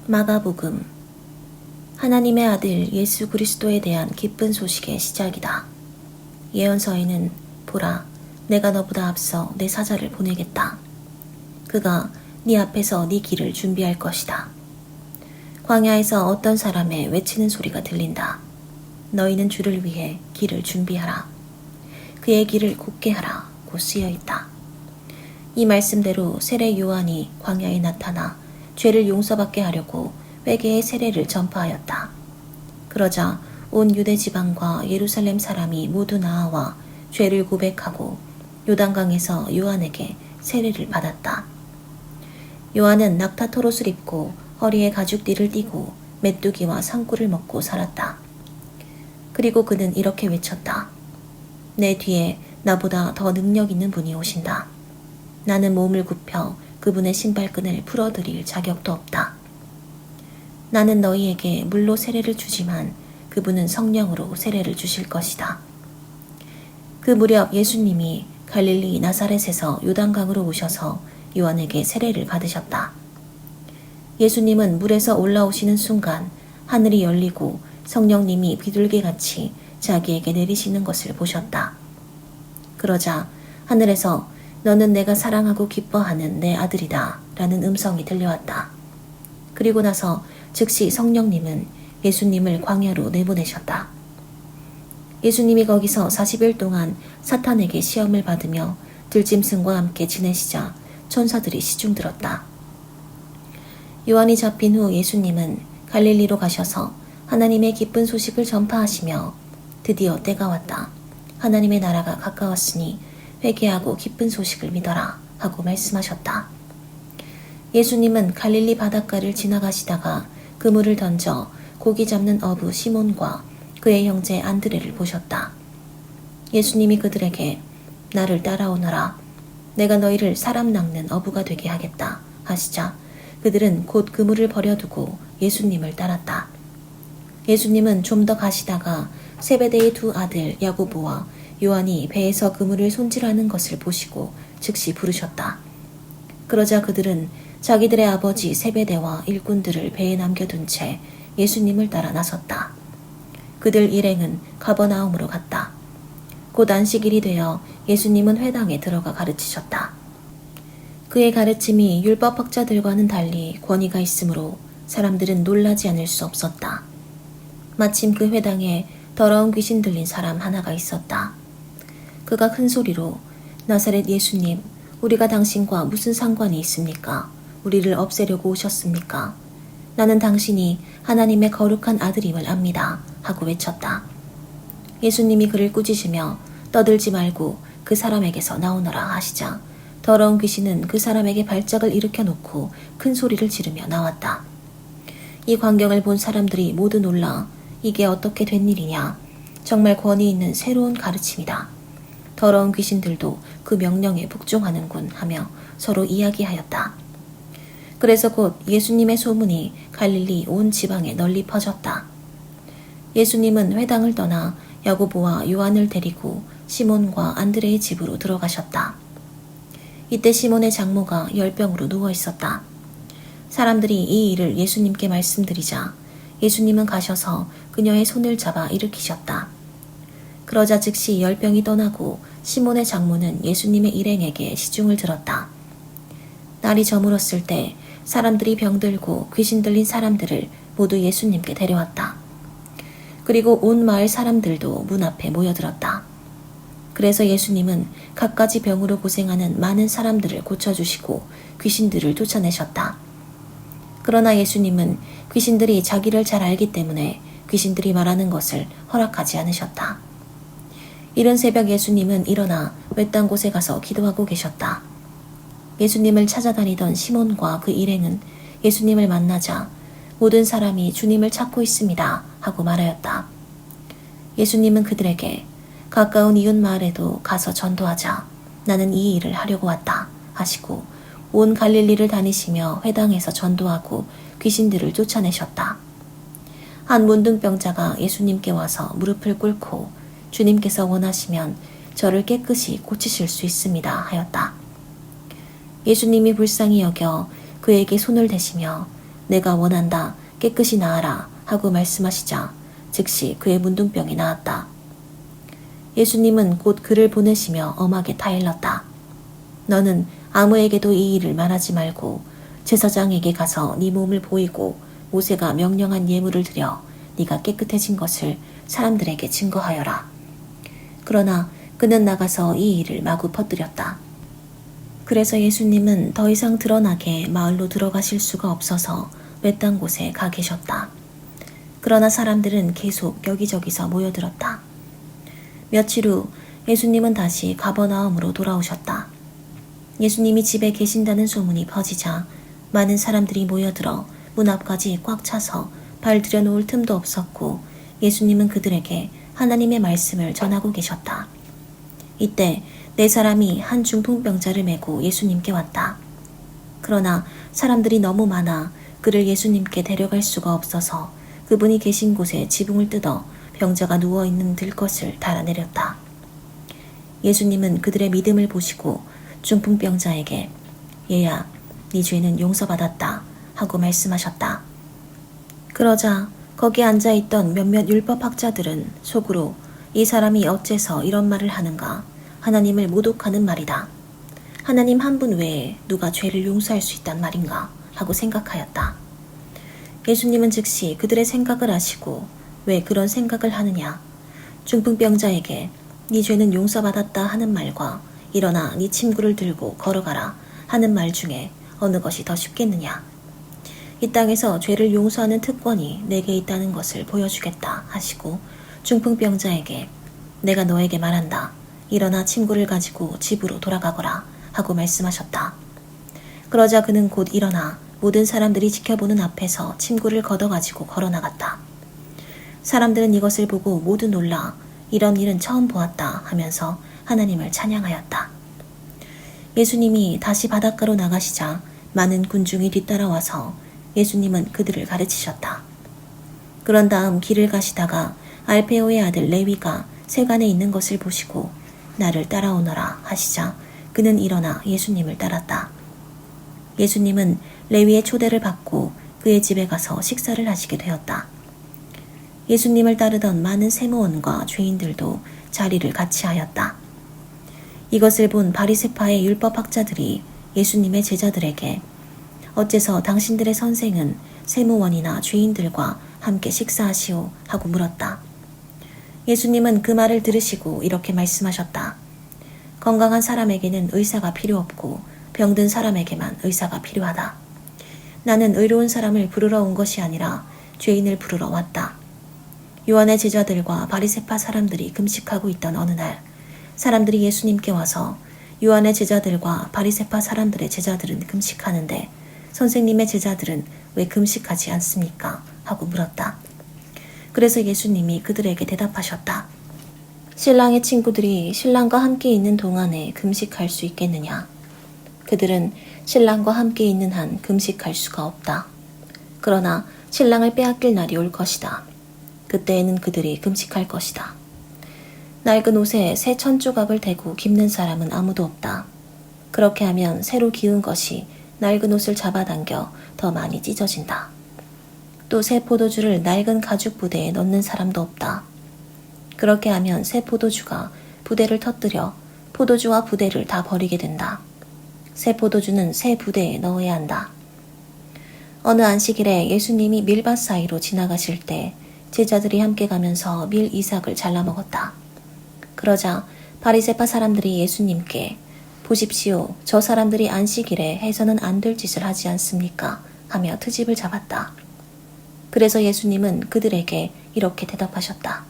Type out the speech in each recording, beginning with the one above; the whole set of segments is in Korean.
마가복음. 하나님의 아들 예수 그리스도에 대한 기쁜 소식의 시작이다. 예언서에는 보라, 내가 너보다 앞서 내 사자를 보내겠다. 그가 네 앞에서 네 길을 준비할 것이다. 광야에서 어떤 사람의 외치는 소리가 들린다. 너희는 주를 위해 길을 준비하라. 그의 길을 곱게 하라 고 쓰여있다. 이 말씀대로 세례 요한이 광야에 나타나 죄를 용서받게 하려고 회개의 세례를 전파하였다. 그러자 온 유대 지방과 예루살렘 사람이 모두 나아와 죄를 고백하고 요단강에서 요한에게 세례를 받았다. 요한은 낙타 토롯을 입고 허리에 가죽띠를 띠고 메뚜기와 상구를 먹고 살았다. 그리고 그는 이렇게 외쳤다. 내 뒤에 나보다 더 능력 있는 분이 오신다. 나는 몸을 굽혀 그분의 신발끈을 풀어드릴 자격도 없다. 나는 너희에게 물로 세례를 주지만 그분은 성령으로 세례를 주실 것이다. 그 무렵 예수님이 갈릴리 나사렛에서 요단강으로 오셔서 요한에게 세례를 받으셨다. 예수님은 물에서 올라오시는 순간 하늘이 열리고 성령님이 비둘기같이 자기에게 내리시는 것을 보셨다. 그러자 하늘에서 너는 내가 사랑하고 기뻐하는 내 아들이다 라는 음성이 들려왔다. 그리고 나서 즉시 성령님은 예수님을 광야로 내보내셨다. 예수님이 거기서 40일 동안 사탄에게 시험을 받으며 들짐승과 함께 지내시자 천사들이 시중들었다. 요한이 잡힌 후 예수님은 갈릴리로 가셔서 하나님의 기쁜 소식을 전파하시며 드디어 때가 왔다. 하나님의 나라가 가까웠으니 회개하고 기쁜 소식을 믿어라 하고 말씀하셨다. 예수님은 갈릴리 바닷가를 지나가시다가 그물을 던져 고기 잡는 어부 시몬과 그의 형제 안드레를 보셨다. 예수님이 그들에게 나를 따라오너라. 내가 너희를 사람 낚는 어부가 되게 하겠다 하시자 그들은 곧 그물을 버려두고 예수님을 따랐다. 예수님은 좀 더 가시다가 세베대의 두 아들 야고보와 요한이 배에서 그물을 손질하는 것을 보시고 즉시 부르셨다. 그러자 그들은 자기들의 아버지 세베대와 일꾼들을 배에 남겨둔 채 예수님을 따라 나섰다. 그들 일행은 가버나움으로 갔다. 곧 안식일이 되어 예수님은 회당에 들어가 가르치셨다. 그의 가르침이 율법학자들과는 달리 권위가 있으므로 사람들은 놀라지 않을 수 없었다. 마침 그 회당에 더러운 귀신 들린 사람 하나가 있었다. 그가 큰 소리로 나사렛 예수님, 우리가 당신과 무슨 상관이 있습니까? 우리를 없애려고 오셨습니까? 나는 당신이 하나님의 거룩한 아들임을 압니다. 하고 외쳤다. 예수님이 그를 꾸짖으며 떠들지 말고 그 사람에게서 나오너라 하시자 더러운 귀신은 그 사람에게 발작을 일으켜 놓고 큰 소리를 지르며 나왔다. 이 광경을 본 사람들이 모두 놀라 이게 어떻게 된 일이냐? 정말 권위 있는 새로운 가르침이다. 더러운 귀신들도 그 명령에 복종하는군 하며 서로 이야기하였다. 그래서 곧 예수님의 소문이 갈릴리 온 지방에 널리 퍼졌다. 예수님은 회당을 떠나 야고보와 요한을 데리고 시몬과 안드레의 집으로 들어가셨다. 이때 시몬의 장모가 열병으로 누워 있었다. 사람들이 이 일을 예수님께 말씀드리자 예수님은 가셔서 그녀의 손을 잡아 일으키셨다. 그러자 즉시 열병이 떠나고 시몬의 장모는 예수님의 일행에게 시중을 들었다. 날이 저물었을 때 사람들이 병들고 귀신 들린 사람들을 모두 예수님께 데려왔다. 그리고 온 마을 사람들도 문 앞에 모여들었다. 그래서 예수님은 갖가지 병으로 고생하는 많은 사람들을 고쳐주시고 귀신들을 쫓아내셨다. 그러나 예수님은 귀신들이 자기를 잘 알기 때문에 귀신들이 말하는 것을 허락하지 않으셨다. 이른 새벽 예수님은 일어나 외딴 곳에 가서 기도하고 계셨다. 예수님을 찾아다니던 시몬과 그 일행은 예수님을 만나자 모든 사람이 주님을 찾고 있습니다 하고 말하였다. 예수님은 그들에게 가까운 이웃 마을에도 가서 전도하자. 나는 이 일을 하려고 왔다 하시고 온 갈릴리를 다니시며 회당에서 전도하고 귀신들을 쫓아내셨다. 한 문둥병자가 예수님께 와서 무릎을 꿇고 주님께서 원하시면 저를 깨끗이 고치실 수 있습니다 하였다. 예수님이 불쌍히 여겨 그에게 손을 대시며 내가 원한다. 깨끗이 나아라. 하고 말씀하시자 즉시 그의 문둥병이 나았다. 예수님은 곧 그를 보내시며 엄하게 타일렀다. 너는 아무에게도 이 일을 말하지 말고 제사장에게 가서 네 몸을 보이고 모세가 명령한 예물을 드려 네가 깨끗해진 것을 사람들에게 증거하여라. 그러나 그는 나가서 이 일을 마구 퍼뜨렸다. 그래서 예수님은 더 이상 드러나게 마을로 들어가실 수가 없어서 외딴 곳에 가 계셨다. 그러나 사람들은 계속 여기저기서 모여들었다. 며칠 후 예수님은 다시 가버나움으로 돌아오셨다. 예수님이 집에 계신다는 소문이 퍼지자 많은 사람들이 모여들어 문 앞까지 꽉 차서 발 들여놓을 틈도 없었고 예수님은 그들에게 하나님의 말씀을 전하고 계셨다. 이때 4사람이 한 중풍병자를 메고 예수님께 왔다. 그러나 사람들이 너무 많아 그를 예수님께 데려갈 수가 없어서 그분이 계신 곳에 지붕을 뜯어 병자가 누워있는 들것을 달아내렸다. 예수님은 그들의 믿음을 보시고 중풍병자에게 얘야, 네 죄는 용서받았다 하고 말씀하셨다. 그러자 거기 앉아있던 몇몇 율법학자들은 속으로 이 사람이 어째서 이런 말을 하는가, 하나님을 모독하는 말이다. 하나님 한 분 외에 누가 죄를 용서할 수 있단 말인가 하고 생각하였다. 예수님은 즉시 그들의 생각을 아시고 왜 그런 생각을 하느냐, 중풍병자에게 네 죄는 용서받았다 하는 말과 일어나 네 침구를 들고 걸어가라 하는 말 중에 어느 것이 더 쉽겠느냐. 이 땅에서 죄를 용서하는 특권이 내게 있다는 것을 보여주겠다 하시고 중풍병자에게 내가 너에게 말한다. 일어나 침구를 가지고 집으로 돌아가거라 하고 말씀하셨다. 그러자 그는 곧 일어나 모든 사람들이 지켜보는 앞에서 침구를 걷어가지고 걸어나갔다. 사람들은 이것을 보고 모두 놀라 이런 일은 처음 보았다 하면서 하나님을 찬양하였다. 예수님이 다시 바닷가로 나가시자 많은 군중이 뒤따라와서 예수님은 그들을 가르치셨다. 그런 다음 길을 가시다가 알페오의 아들 레위가 세간에 있는 것을 보시고 나를 따라오너라 하시자 그는 일어나 예수님을 따랐다. 예수님은 레위의 초대를 받고 그의 집에 가서 식사를 하시게 되었다. 예수님을 따르던 많은 세무원과 죄인들도 자리를 같이 하였다. 이것을 본 바리새파의 율법학자들이 예수님의 제자들에게 어째서 당신들의 선생은 세무원이나 죄인들과 함께 식사하시오 하고 물었다. 예수님은 그 말을 들으시고 이렇게 말씀하셨다. 건강한 사람에게는 의사가 필요 없고 병든 사람에게만 의사가 필요하다. 나는 의로운 사람을 부르러 온 것이 아니라 죄인을 부르러 왔다. 요한의 제자들과 바리새파 사람들이 금식하고 있던 어느 날 사람들이 예수님께 와서 요한의 제자들과 바리새파 사람들의 제자들은 금식하는데 선생님의 제자들은 왜 금식하지 않습니까? 하고 물었다. 그래서 예수님이 그들에게 대답하셨다. 신랑의 친구들이 신랑과 함께 있는 동안에 금식할 수 있겠느냐? 그들은 신랑과 함께 있는 한 금식할 수가 없다. 그러나 신랑을 빼앗길 날이 올 것이다. 그때에는 그들이 금식할 것이다. 낡은 옷에 새 천조각을 대고 깁는 사람은 아무도 없다. 그렇게 하면 새로 기운 것이 낡은 옷을 잡아당겨 더 많이 찢어진다. 또 새 포도주를 낡은 가죽 부대에 넣는 사람도 없다. 그렇게 하면 새 포도주가 부대를 터뜨려 포도주와 부대를 다 버리게 된다. 새 포도주는 새 부대에 넣어야 한다. 어느 안식일에 예수님이 밀밭 사이로 지나가실 때 제자들이 함께 가면서 밀 이삭을 잘라 먹었다. 그러자 바리새파 사람들이 예수님께 보십시오. 저 사람들이 안식일에 해서는 안 될 짓을 하지 않습니까? 하며 트집을 잡았다. 그래서 예수님은 그들에게 이렇게 대답하셨다.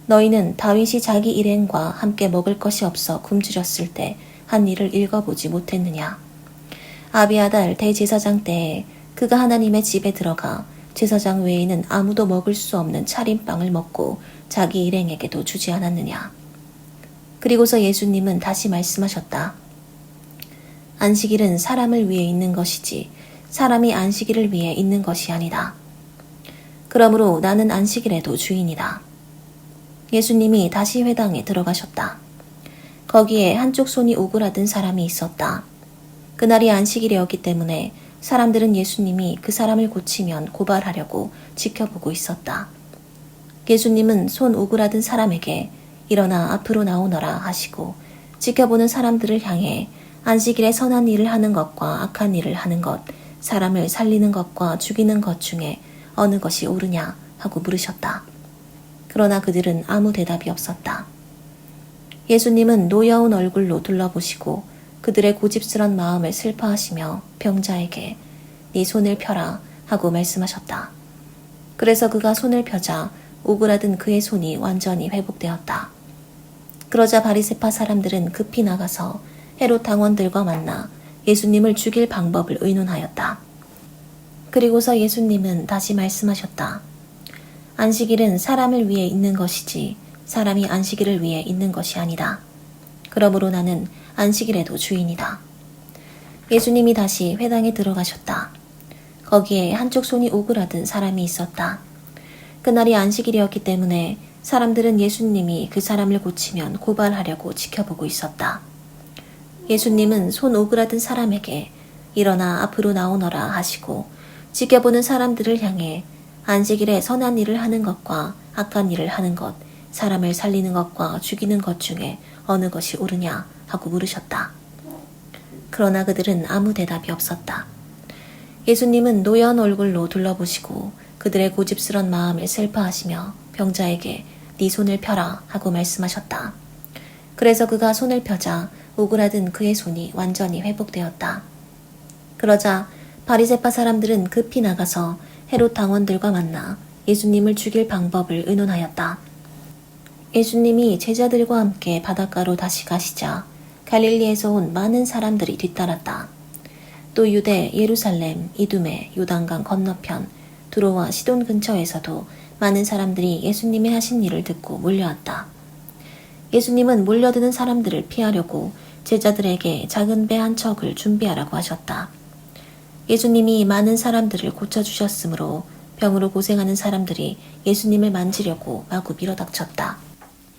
너희는 다윗이 자기 일행과 함께 먹을 것이 없어 굶주렸을 때 한 일을 읽어보지 못했느냐. 아비아달 대제사장 때에 그가 하나님의 집에 들어가 제사장 외에는 아무도 먹을 수 없는 차림빵을 먹고 자기 일행에게도 주지 않았느냐. 그리고서 예수님은 다시 말씀하셨다. 안식일은 사람을 위해 있는 것이지 사람이 안식일을 위해 있는 것이 아니다. 그러므로 나는 안식일에도 주인이다. 예수님이 다시 회당에 들어가셨다. 거기에 한쪽 손이 오그라든 사람이 있었다. 그날이 안식일이었기 때문에 사람들은 예수님이 그 사람을 고치면 고발하려고 지켜보고 있었다. 예수님은 손 오그라든 사람에게 일어나 앞으로 나오너라 하시고 지켜보는 사람들을 향해 안식일에 선한 일을 하는 것과 악한 일을 하는 것, 사람을 살리는 것과 죽이는 것 중에 어느 것이 옳으냐 하고 물으셨다. 그러나 그들은 아무 대답이 없었다. 예수님은 노여운 얼굴로 둘러보시고 그들의 고집스런 마음을 슬퍼하시며 병자에게 네 손을 펴라 하고 말씀하셨다. 그래서 그가 손을 펴자 오그라든 그의 손이 완전히 회복되었다. 그러자 바리새파 사람들은 급히 나가서 헤롯 당원들과 만나 예수님을 죽일 방법을 의논하였다. 그리고서 예수님은 다시 말씀하셨다. 안식일은 사람을 위해 있는 것이지 사람이 안식일을 위해 있는 것이 아니다. 그러므로 나는 안식일에도 주인이다. 예수님이 다시 회당에 들어가셨다. 거기에 한쪽 손이 오그라든 사람이 있었다. 그날이 안식일이었기 때문에 사람들은 예수님이 그 사람을 고치면 고발하려고 지켜보고 있었다. 예수님은 손 오그라든 사람에게 일어나 앞으로 나오너라 하시고 지켜보는 사람들을 향해 안식일에 선한 일을 하는 것과 악한 일을 하는 것, 사람을 살리는 것과 죽이는 것 중에 어느 것이 옳으냐 하고 물으셨다. 그러나 그들은 아무 대답이 없었다. 예수님은 노여운 얼굴로 둘러보시고 그들의 고집스런 마음을 슬퍼하시며 병자에게 네 손을 펴라 하고 말씀하셨다. 그래서 그가 손을 펴자 오그라든 그의 손이 완전히 회복되었다. 그러자 바리새파 사람들은 급히 나가서 헤롯 당원들과 만나 예수님을 죽일 방법을 의논하였다. 예수님이 제자들과 함께 바닷가로 다시 가시자 갈릴리에서 온 많은 사람들이 뒤따랐다. 또 유대, 예루살렘, 이두메, 요단강 건너편, 두로와 시돈 근처에서도 많은 사람들이 예수님이 하신 일을 듣고 몰려왔다. 예수님은 몰려드는 사람들을 피하려고 제자들에게 작은 배 한 척을 준비하라고 하셨다. 예수님이 많은 사람들을 고쳐주셨으므로 병으로 고생하는 사람들이 예수님을 만지려고 마구 밀어닥쳤다.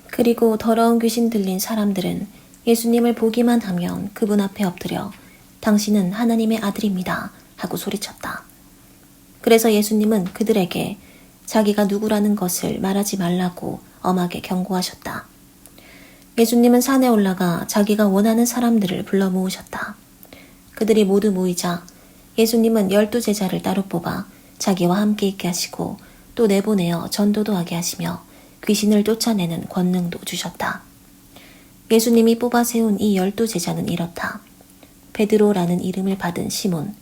그리고 더러운 귀신 들린 사람들은 예수님을 보기만 하면 그분 앞에 엎드려 당신은 하나님의 아들입니다 하고 소리쳤다. 그래서 예수님은 그들에게 자기가 누구라는 것을 말하지 말라고 엄하게 경고하셨다. 예수님은 산에 올라가 자기가 원하는 사람들을 불러 모으셨다. 그들이 모두 모이자 예수님은 12제자를 따로 뽑아 자기와 함께 있게 하시고 또 내보내어 전도도 하게 하시며 귀신을 쫓아내는 권능도 주셨다. 예수님이 뽑아 세운 이 12제자는 이렇다. 베드로라는 이름을 받은 시몬,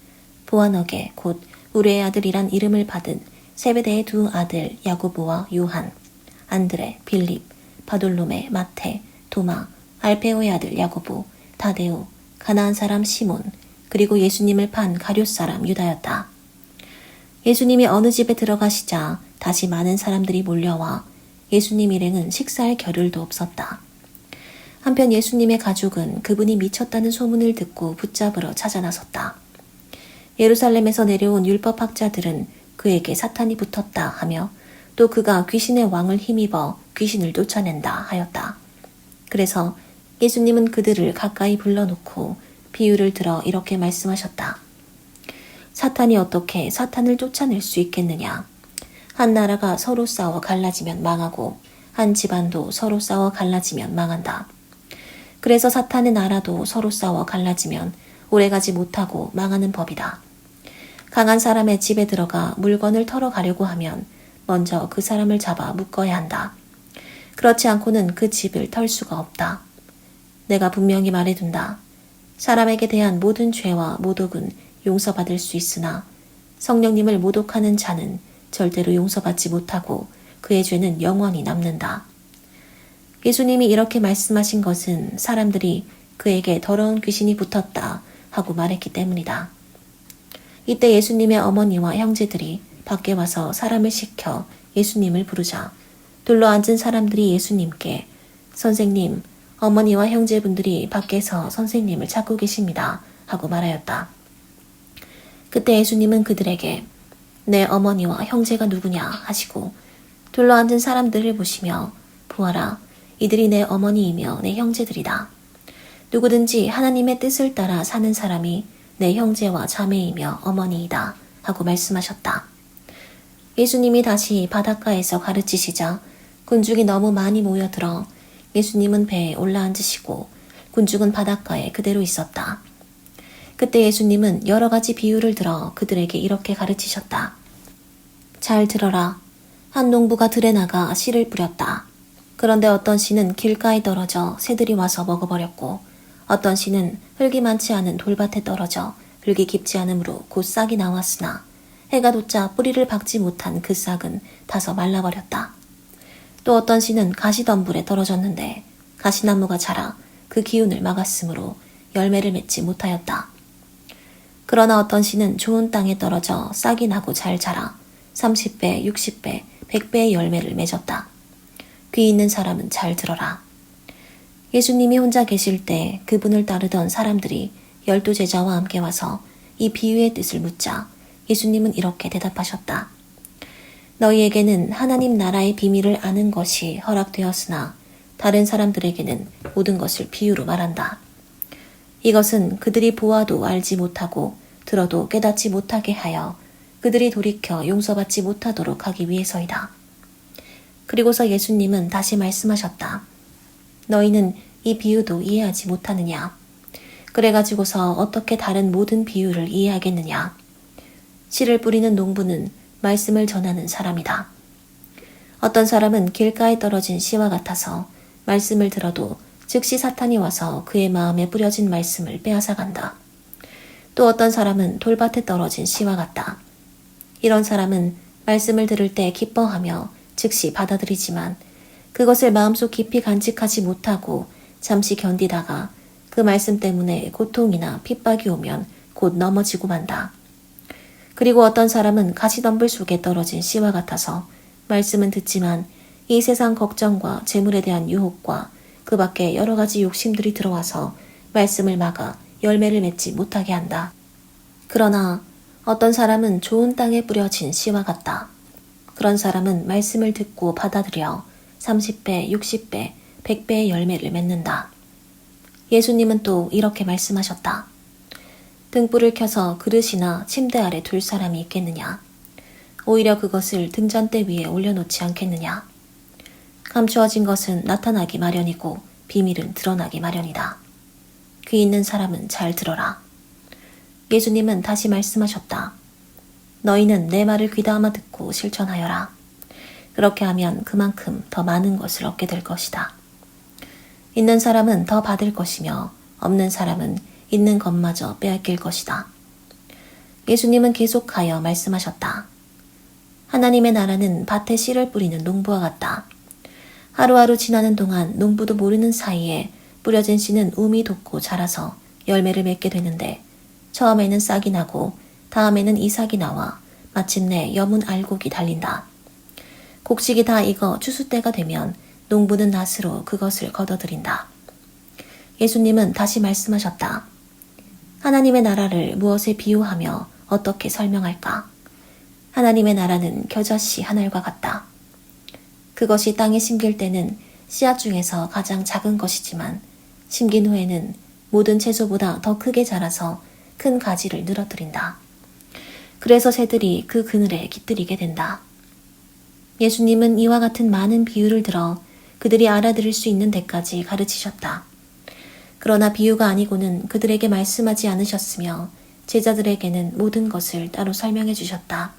보아너게 곧 우레의 아들이란 이름을 받은 세베대의 두 아들 야고보와 요한, 안드레, 빌립, 바돌로메, 마테, 도마, 알페오의 아들 야고보, 다데오, 가나안 사람 시몬, 그리고 예수님을 판 가룟 사람 유다였다. 예수님이 어느 집에 들어가시자 다시 많은 사람들이 몰려와 예수님 일행은 식사할 겨를도 없었다. 한편 예수님의 가족은 그분이 미쳤다는 소문을 듣고 붙잡으러 찾아 나섰다. 예루살렘에서 내려온 율법학자들은 그에게 사탄이 붙었다 하며 또 그가 귀신의 왕을 힘입어 귀신을 쫓아낸다 하였다. 그래서 예수님은 그들을 가까이 불러놓고 비유를 들어 이렇게 말씀하셨다. 사탄이 어떻게 사탄을 쫓아낼 수 있겠느냐? 한 나라가 서로 싸워 갈라지면 망하고 한 집안도 서로 싸워 갈라지면 망한다. 그래서 사탄의 나라도 서로 싸워 갈라지면 오래가지 못하고 망하는 법이다. 강한 사람의 집에 들어가 물건을 털어가려고 하면 먼저 그 사람을 잡아 묶어야 한다. 그렇지 않고는 그 집을 털 수가 없다. 내가 분명히 말해둔다. 사람에게 대한 모든 죄와 모독은 용서받을 수 있으나 성령님을 모독하는 자는 절대로 용서받지 못하고 그의 죄는 영원히 남는다. 예수님이 이렇게 말씀하신 것은 사람들이 그에게 더러운 귀신이 붙었다 하고 말했기 때문이다. 이때 예수님의 어머니와 형제들이 밖에 와서 사람을 시켜 예수님을 부르자 둘러앉은 사람들이 예수님께 선생님, 어머니와 형제분들이 밖에서 선생님을 찾고 계십니다 하고 말하였다. 그때 예수님은 그들에게 내 어머니와 형제가 누구냐 하시고 둘러앉은 사람들을 보시며 보아라, 이들이 내 어머니이며 내 형제들이다. 누구든지 하나님의 뜻을 따라 사는 사람이 내 형제와 자매이며 어머니이다 하고 말씀하셨다. 예수님이 다시 바닷가에서 가르치시자 군중이 너무 많이 모여들어 예수님은 배에 올라앉으시고 군중은 바닷가에 그대로 있었다. 그때 예수님은 여러 가지 비유를 들어 그들에게 이렇게 가르치셨다. 잘 들어라. 한 농부가 들에 나가 씨를 뿌렸다. 그런데 어떤 씨는 길가에 떨어져 새들이 와서 먹어버렸고 어떤 씨는 흙이 많지 않은 돌밭에 떨어져 흙이 깊지 않으므로 곧 싹이 나왔으나 해가 돋자 뿌리를 박지 못한 그 싹은 타서 말라버렸다. 또 어떤 씨는 가시덤불에 떨어졌는데 가시나무가 자라 그 기운을 막았으므로 열매를 맺지 못하였다. 그러나 어떤 씨는 좋은 땅에 떨어져 싹이 나고 잘 자라 30배, 60배, 100배의 열매를 맺었다. 귀 있는 사람은 잘 들어라. 예수님이 혼자 계실 때 그분을 따르던 사람들이 12제자와 함께 와서 이 비유의 뜻을 묻자 예수님은 이렇게 대답하셨다. 너희에게는 하나님 나라의 비밀을 아는 것이 허락되었으나 다른 사람들에게는 모든 것을 비유로 말한다. 이것은 그들이 보아도 알지 못하고 들어도 깨닫지 못하게 하여 그들이 돌이켜 용서받지 못하도록 하기 위해서이다. 그리고서 예수님은 다시 말씀하셨다. 너희는 이 비유도 이해하지 못하느냐? 그래가지고서 어떻게 다른 모든 비유를 이해하겠느냐? 씨를 뿌리는 농부는 말씀을 전하는 사람이다. 어떤 사람은 길가에 떨어진 씨와 같아서 말씀을 들어도 즉시 사탄이 와서 그의 마음에 뿌려진 말씀을 빼앗아간다. 또 어떤 사람은 돌밭에 떨어진 씨와 같다. 이런 사람은 말씀을 들을 때 기뻐하며 즉시 받아들이지만 그것을 마음속 깊이 간직하지 못하고 잠시 견디다가 그 말씀 때문에 고통이나 핍박이 오면 곧 넘어지고 만다. 그리고 어떤 사람은 가시덤불 속에 떨어진 씨와 같아서 말씀은 듣지만 이 세상 걱정과 재물에 대한 유혹과 그 밖에 여러 가지 욕심들이 들어와서 말씀을 막아 열매를 맺지 못하게 한다. 그러나 어떤 사람은 좋은 땅에 뿌려진 씨와 같다. 그런 사람은 말씀을 듣고 받아들여 30배, 60배, 100배의 열매를 맺는다. 예수님은 또 이렇게 말씀하셨다. 등불을 켜서 그릇이나 침대 아래 둘 사람이 있겠느냐? 오히려 그것을 등잔대 위에 올려놓지 않겠느냐? 감추어진 것은 나타나기 마련이고 비밀은 드러나기 마련이다. 귀 있는 사람은 잘 들어라. 예수님은 다시 말씀하셨다. 너희는 내 말을 귀담아 듣고 실천하여라. 그렇게 하면 그만큼 더 많은 것을 얻게 될 것이다. 있는 사람은 더 받을 것이며 없는 사람은 있는 것마저 빼앗길 것이다. 예수님은 계속하여 말씀하셨다. 하나님의 나라는 밭에 씨를 뿌리는 농부와 같다. 하루하루 지나는 동안 농부도 모르는 사이에 뿌려진 씨는 움이 돋고 자라서 열매를 맺게 되는데 처음에는 싹이 나고 다음에는 이삭이 나와 마침내 여문 알곡이 달린다. 곡식이 다 익어 추수 때가 되면 농부는 낫으로 그것을 걷어들인다. 예수님은 다시 말씀하셨다. 하나님의 나라를 무엇에 비유하며 어떻게 설명할까? 하나님의 나라는 겨자씨 한 알과 같다. 그것이 땅에 심길 때는 씨앗 중에서 가장 작은 것이지만 심긴 후에는 모든 채소보다 더 크게 자라서 큰 가지를 늘어뜨린다. 그래서 새들이 그 그늘에 깃들이게 된다. 예수님은 이와 같은 많은 비유를 들어 그들이 알아들을 수 있는 데까지 가르치셨다. 그러나 비유가 아니고는 그들에게 말씀하지 않으셨으며 제자들에게는 모든 것을 따로 설명해 주셨다.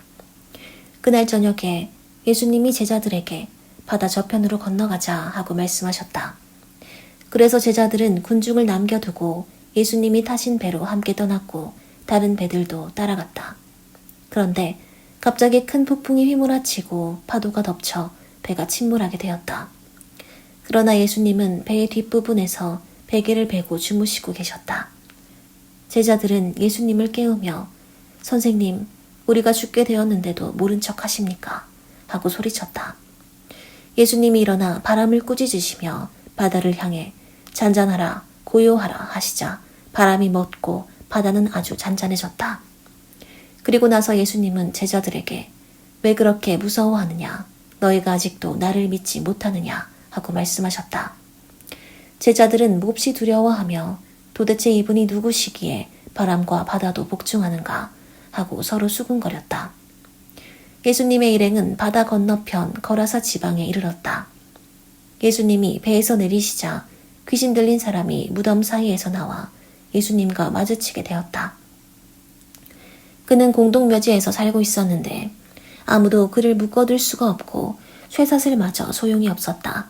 그날 저녁에 예수님이 제자들에게 바다 저편으로 건너가자 하고 말씀하셨다. 그래서 제자들은 군중을 남겨두고 예수님이 타신 배로 함께 떠났고 다른 배들도 따라갔다. 그런데 갑자기 큰 폭풍이 휘몰아치고 파도가 덮쳐 배가 침몰하게 되었다. 그러나 예수님은 배의 뒷부분에서 베개를 베고 주무시고 계셨다. 제자들은 예수님을 깨우며 선생님, 우리가 죽게 되었는데도 모른 척 하십니까? 하고 소리쳤다. 예수님이 일어나 바람을 꾸짖으시며 바다를 향해 잔잔하라, 고요하라 하시자 바람이 멎고 바다는 아주 잔잔해졌다. 그리고 나서 예수님은 제자들에게 왜 그렇게 무서워하느냐? 너희가 아직도 나를 믿지 못하느냐? 하고 말씀하셨다. 제자들은 몹시 두려워하며 도대체 이분이 누구시기에 바람과 바다도 복종하는가 하고 서로 수군거렸다. 예수님의 일행은 바다 건너편 거라사 지방에 이르렀다. 예수님이 배에서 내리시자 귀신 들린 사람이 무덤 사이에서 나와 예수님과 마주치게 되었다. 그는 공동묘지에서 살고 있었는데 아무도 그를 묶어둘 수가 없고 쇠사슬마저 소용이 없었다.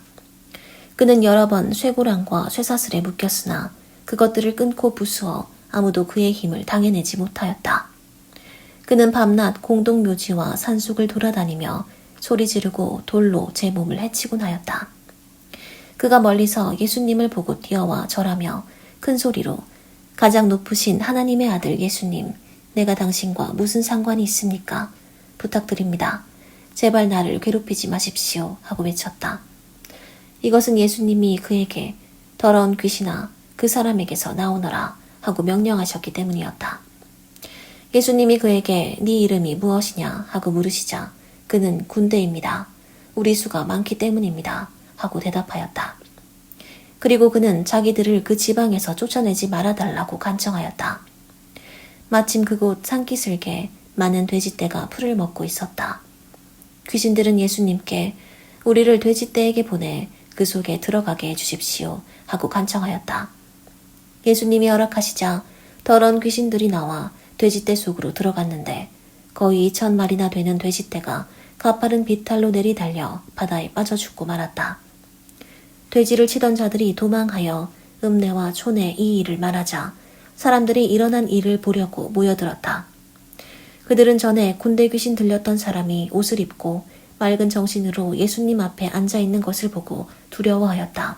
그는 여러 번 쇠고랑과 쇠사슬에 묶였으나 그것들을 끊고 부수어 아무도 그의 힘을 당해내지 못하였다. 그는 밤낮 공동묘지와 산속을 돌아다니며 소리 지르고 돌로 제 몸을 해치곤 하였다. 그가 멀리서 예수님을 보고 뛰어와 절하며 큰 소리로 가장 높으신 하나님의 아들 예수님, 내가 당신과 무슨 상관이 있습니까? 부탁드립니다. 제발 나를 괴롭히지 마십시오 하고 외쳤다. 이것은 예수님이 그에게 더러운 귀신아 그 사람에게서 나오너라 하고 명령하셨기 때문이었다. 예수님이 그에게 네 이름이 무엇이냐 하고 물으시자 그는 군대입니다. 우리 수가 많기 때문입니다 하고 대답하였다. 그리고 그는 자기들을 그 지방에서 쫓아내지 말아달라고 간청하였다. 마침 그곳 산기슭에 많은 돼지떼가 풀을 먹고 있었다. 귀신들은 예수님께 우리를 돼지떼에게 보내 그 속에 들어가게 해주십시오 하고 간청하였다. 예수님이 허락하시자 더러운 귀신들이 나와 돼지떼 속으로 들어갔는데 거의 2,000마리나 되는 돼지떼가 가파른 비탈로 내리달려 바다에 빠져 죽고 말았다. 돼지를 치던 자들이 도망하여 읍내와 촌에 이 일을 말하자 사람들이 일어난 일을 보려고 모여들었다. 그들은 전에 군대 귀신 들렸던 사람이 옷을 입고 맑은 정신으로 예수님 앞에 앉아 있는 것을 보고 두려워하였다.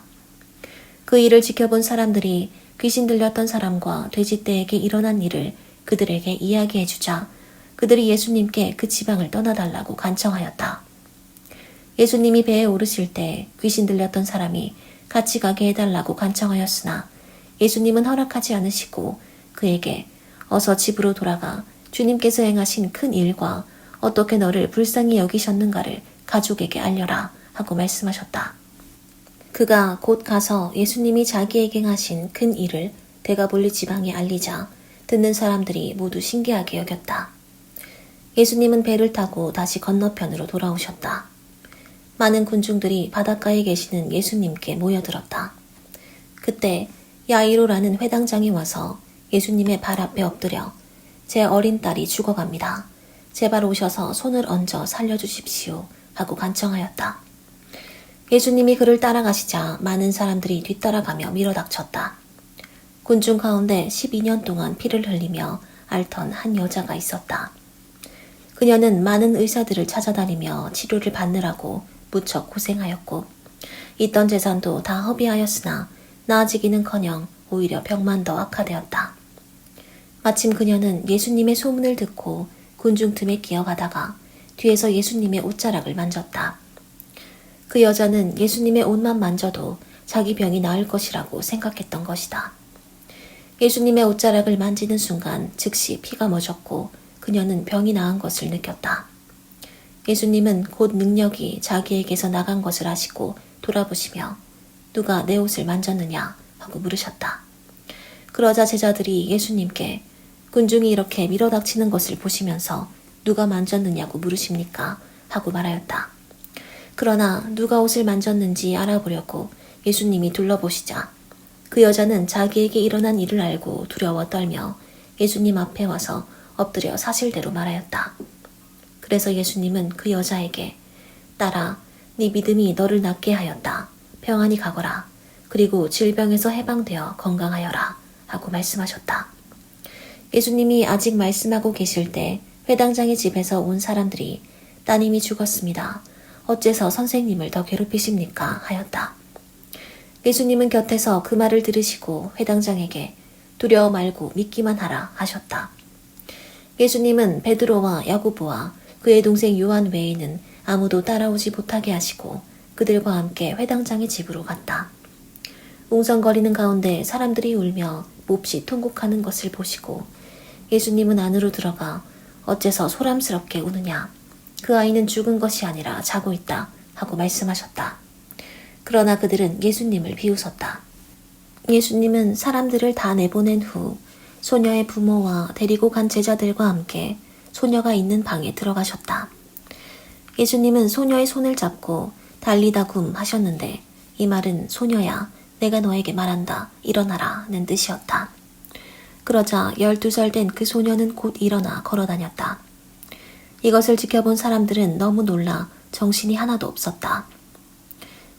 그 일을 지켜본 사람들이 귀신 들렸던 사람과 돼지떼에게 일어난 일을 그들에게 이야기해주자 그들이 예수님께 그 지방을 떠나달라고 간청하였다. 예수님이 배에 오르실 때 귀신 들렸던 사람이 같이 가게 해달라고 간청하였으나 예수님은 허락하지 않으시고 그에게 어서 집으로 돌아가 주님께서 행하신 큰 일과 어떻게 너를 불쌍히 여기셨는가를 가족에게 알려라 하고 말씀하셨다. 그가 곧 가서 예수님이 자기에게 행하신 큰 일을 데가볼리 지방에 알리자 듣는 사람들이 모두 신기하게 여겼다. 예수님은 배를 타고 다시 건너편으로 돌아오셨다. 많은 군중들이 바닷가에 계시는 예수님께 모여들었다. 그때 야이로라는 회당장이 와서 예수님의 발 앞에 엎드려 제 어린 딸이 죽어갑니다. 제발 오셔서 손을 얹어 살려주십시오 하고 간청하였다. 예수님이 그를 따라가시자 많은 사람들이 뒤따라가며 밀어닥쳤다. 군중 가운데 12년 동안 피를 흘리며 앓던 한 여자가 있었다. 그녀는 많은 의사들을 찾아다니며 치료를 받느라고 무척 고생하였고 있던 재산도 다 허비하였으나 나아지기는커녕 오히려 병만 더 악화되었다. 마침 그녀는 예수님의 소문을 듣고 군중 틈에 끼어가다가 뒤에서 예수님의 옷자락을 만졌다. 그 여자는 예수님의 옷만 만져도 자기 병이 나을 것이라고 생각했던 것이다. 예수님의 옷자락을 만지는 순간 즉시 피가 멎었고 그녀는 병이 나은 것을 느꼈다. 예수님은 곧 능력이 자기에게서 나간 것을 아시고 돌아보시며 누가 내 옷을 만졌느냐 하고 물으셨다. 그러자 제자들이 예수님께 군중이 이렇게 밀어닥치는 것을 보시면서 누가 만졌느냐고 물으십니까? 하고 말하였다. 그러나 누가 옷을 만졌는지 알아보려고 예수님이 둘러보시자 그 여자는 자기에게 일어난 일을 알고 두려워 떨며 예수님 앞에 와서 엎드려 사실대로 말하였다. 그래서 예수님은 그 여자에게 딸아, 네 믿음이 너를 낫게 하였다. 평안히 가거라. 그리고 질병에서 해방되어 건강하여라 하고 말씀하셨다. 예수님이 아직 말씀하고 계실 때 회당장의 집에서 온 사람들이 따님이 죽었습니다. 어째서 선생님을 더 괴롭히십니까? 하였다. 예수님은 곁에서 그 말을 들으시고 회당장에게 두려워 말고 믿기만 하라 하셨다. 예수님은 베드로와 야고보와 그의 동생 요한 외에는 아무도 따라오지 못하게 하시고 그들과 함께 회당장의 집으로 갔다. 웅성거리는 가운데 사람들이 울며 몹시 통곡하는 것을 보시고 예수님은 안으로 들어가 어째서 소람스럽게 우느냐. 그 아이는 죽은 것이 아니라 자고 있다 하고 말씀하셨다. 그러나 그들은 예수님을 비웃었다. 예수님은 사람들을 다 내보낸 후 소녀의 부모와 데리고 간 제자들과 함께 소녀가 있는 방에 들어가셨다. 예수님은 소녀의 손을 잡고 달리다굼 하셨는데 이 말은 소녀야, 내가 너에게 말한다. 일어나라는 뜻이었다. 그러자 12살 된 그 소녀는 곧 일어나 걸어다녔다. 이것을 지켜본 사람들은 너무 놀라 정신이 하나도 없었다.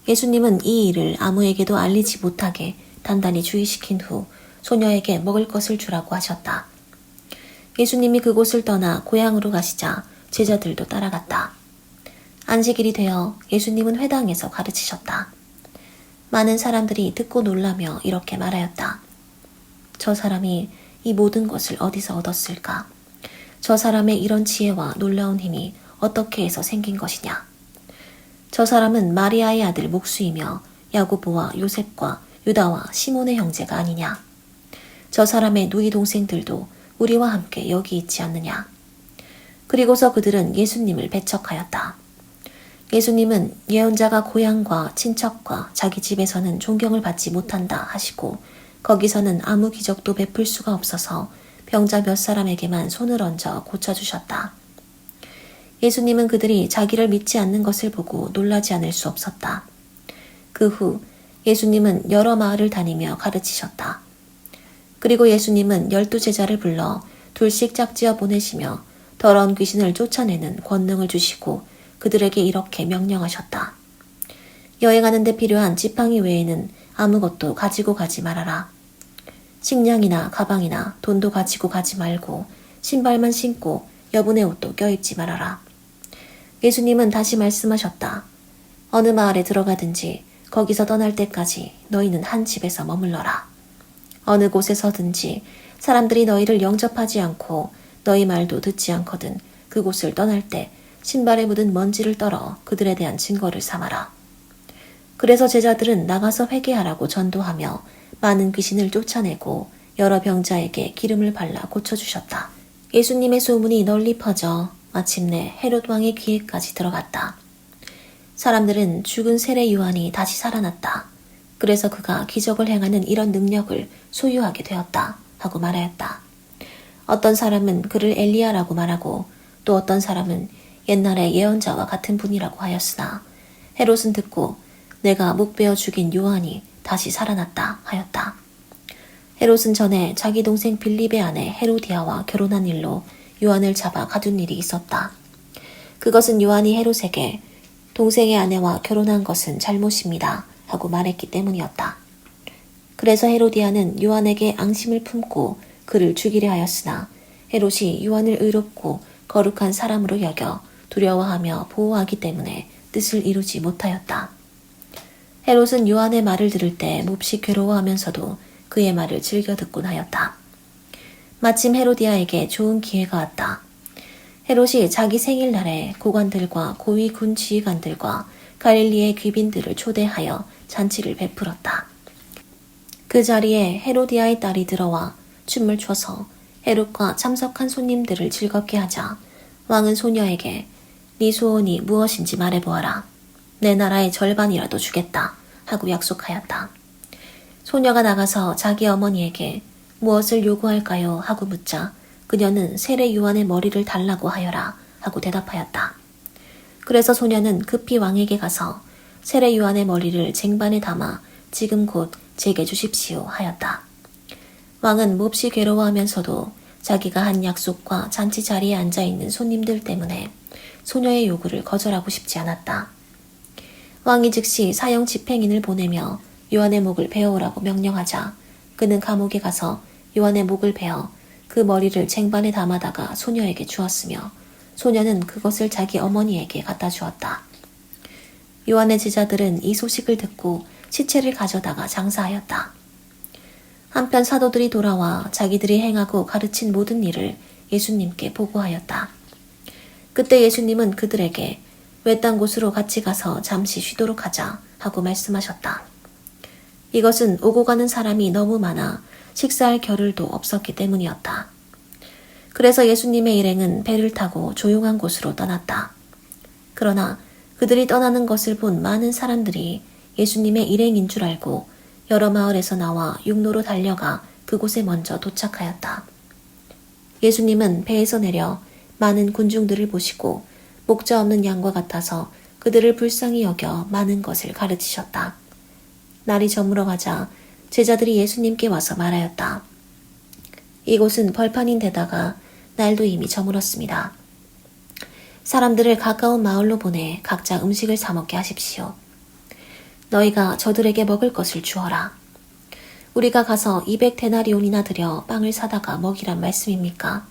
예수님은 이 일을 아무에게도 알리지 못하게 단단히 주의시킨 후 소녀에게 먹을 것을 주라고 하셨다. 예수님이 그곳을 떠나 고향으로 가시자 제자들도 따라갔다. 안식일이 되어 예수님은 회당에서 가르치셨다. 많은 사람들이 듣고 놀라며 이렇게 말하였다. 저 사람이 이 모든 것을 어디서 얻었을까? 저 사람의 이런 지혜와 놀라운 힘이 어떻게 해서 생긴 것이냐? 저 사람은 마리아의 아들 목수이며 야고보와 요셉과 유다와 시몬의 형제가 아니냐? 저 사람의 누이 동생들도 우리와 함께 여기 있지 않느냐? 그리고서 그들은 예수님을 배척하였다. 예수님은 예언자가 고향과 친척과 자기 집에서는 존경을 받지 못한다 하시고 거기서는 아무 기적도 베풀 수가 없어서 병자 몇 사람에게만 손을 얹어 고쳐주셨다. 예수님은 그들이 자기를 믿지 않는 것을 보고 놀라지 않을 수 없었다. 그 후 예수님은 여러 마을을 다니며 가르치셨다. 그리고 예수님은 12제자를 불러 둘씩 짝지어 보내시며 더러운 귀신을 쫓아내는 권능을 주시고 그들에게 이렇게 명령하셨다. 여행하는 데 필요한 지팡이 외에는 아무것도 가지고 가지 말아라. 식량이나 가방이나 돈도 가지고 가지 말고 신발만 신고 여분의 옷도 껴입지 말아라. 예수님은 다시 말씀하셨다. 어느 마을에 들어가든지 거기서 떠날 때까지 너희는 한 집에서 머물러라. 어느 곳에서든지 사람들이 너희를 영접하지 않고 너희 말도 듣지 않거든 그곳을 떠날 때 신발에 묻은 먼지를 떨어 그들에 대한 증거를 삼아라. 그래서 제자들은 나가서 회개하라고 전도하며 많은 귀신을 쫓아내고 여러 병자에게 기름을 발라 고쳐주셨다. 예수님의 소문이 널리 퍼져 마침내 헤롯 왕의 귀에까지 들어갔다. 사람들은 죽은 세례 요한이 다시 살아났다. 그래서 그가 기적을 행하는 이런 능력을 소유하게 되었다 하고 말하였다. 어떤 사람은 그를 엘리야라고 말하고 또 어떤 사람은 옛날의 예언자와 같은 분이라고 하였으나 헤롯은 듣고 내가 목베어 죽인 요한이 다시 살아났다 하였다. 헤롯은 전에 자기 동생 빌립의 아내 헤로디아와 결혼한 일로 요한을 잡아 가둔 일이 있었다. 그것은 요한이 헤롯에게 동생의 아내와 결혼한 것은 잘못입니다 하고 말했기 때문이었다. 그래서 헤로디아는 요한에게 앙심을 품고 그를 죽이려 하였으나 헤롯이 요한을 의롭고 거룩한 사람으로 여겨 두려워하며 보호하기 때문에 뜻을 이루지 못하였다. 헤롯은 요한의 말을 들을 때 몹시 괴로워하면서도 그의 말을 즐겨 듣곤 하였다. 마침 헤로디아에게 좋은 기회가 왔다. 헤롯이 자기 생일날에 고관들과 고위 군 지휘관들과 갈릴리의 귀빈들을 초대하여 잔치를 베풀었다. 그 자리에 헤로디아의 딸이 들어와 춤을 춰서 헤롯과 참석한 손님들을 즐겁게 하자 왕은 소녀에게 네 소원이 무엇인지 말해보아라. 내 나라의 절반이라도 주겠다 하고 약속하였다. 소녀가 나가서 자기 어머니에게 무엇을 요구할까요? 하고 묻자 그녀는 세례 요한의 머리를 달라고 하여라 하고 대답하였다. 그래서 소녀는 급히 왕에게 가서 세례 요한의 머리를 쟁반에 담아 지금 곧 제게 주십시오 하였다. 왕은 몹시 괴로워하면서도 자기가 한 약속과 잔치 자리에 앉아있는 손님들 때문에 소녀의 요구를 거절하고 싶지 않았다. 왕이 즉시 사형 집행인을 보내며 요한의 목을 베어오라고 명령하자 그는 감옥에 가서 요한의 목을 베어 그 머리를 쟁반에 담아다가 소녀에게 주었으며 소녀는 그것을 자기 어머니에게 갖다 주었다. 요한의 제자들은 이 소식을 듣고 시체를 가져다가 장사하였다. 한편 사도들이 돌아와 자기들이 행하고 가르친 모든 일을 예수님께 보고하였다. 그때 예수님은 그들에게 외딴 곳으로 같이 가서 잠시 쉬도록 하자 하고 말씀하셨다. 이것은 오고 가는 사람이 너무 많아 식사할 겨를도 없었기 때문이었다. 그래서 예수님의 일행은 배를 타고 조용한 곳으로 떠났다. 그러나 그들이 떠나는 것을 본 많은 사람들이 예수님의 일행인 줄 알고 여러 마을에서 나와 육로로 달려가 그곳에 먼저 도착하였다. 예수님은 배에서 내려 많은 군중들을 보시고 목자 없는 양과 같아서 그들을 불쌍히 여겨 많은 것을 가르치셨다. 날이 저물어가자 제자들이 예수님께 와서 말하였다. 이곳은 벌판인 데다가 날도 이미 저물었습니다. 사람들을 가까운 마을로 보내 각자 음식을 사 먹게 하십시오. 너희가 저들에게 먹을 것을 주어라. 우리가 가서 200데나리온이나 들여 빵을 사다가 먹이란 말씀입니까?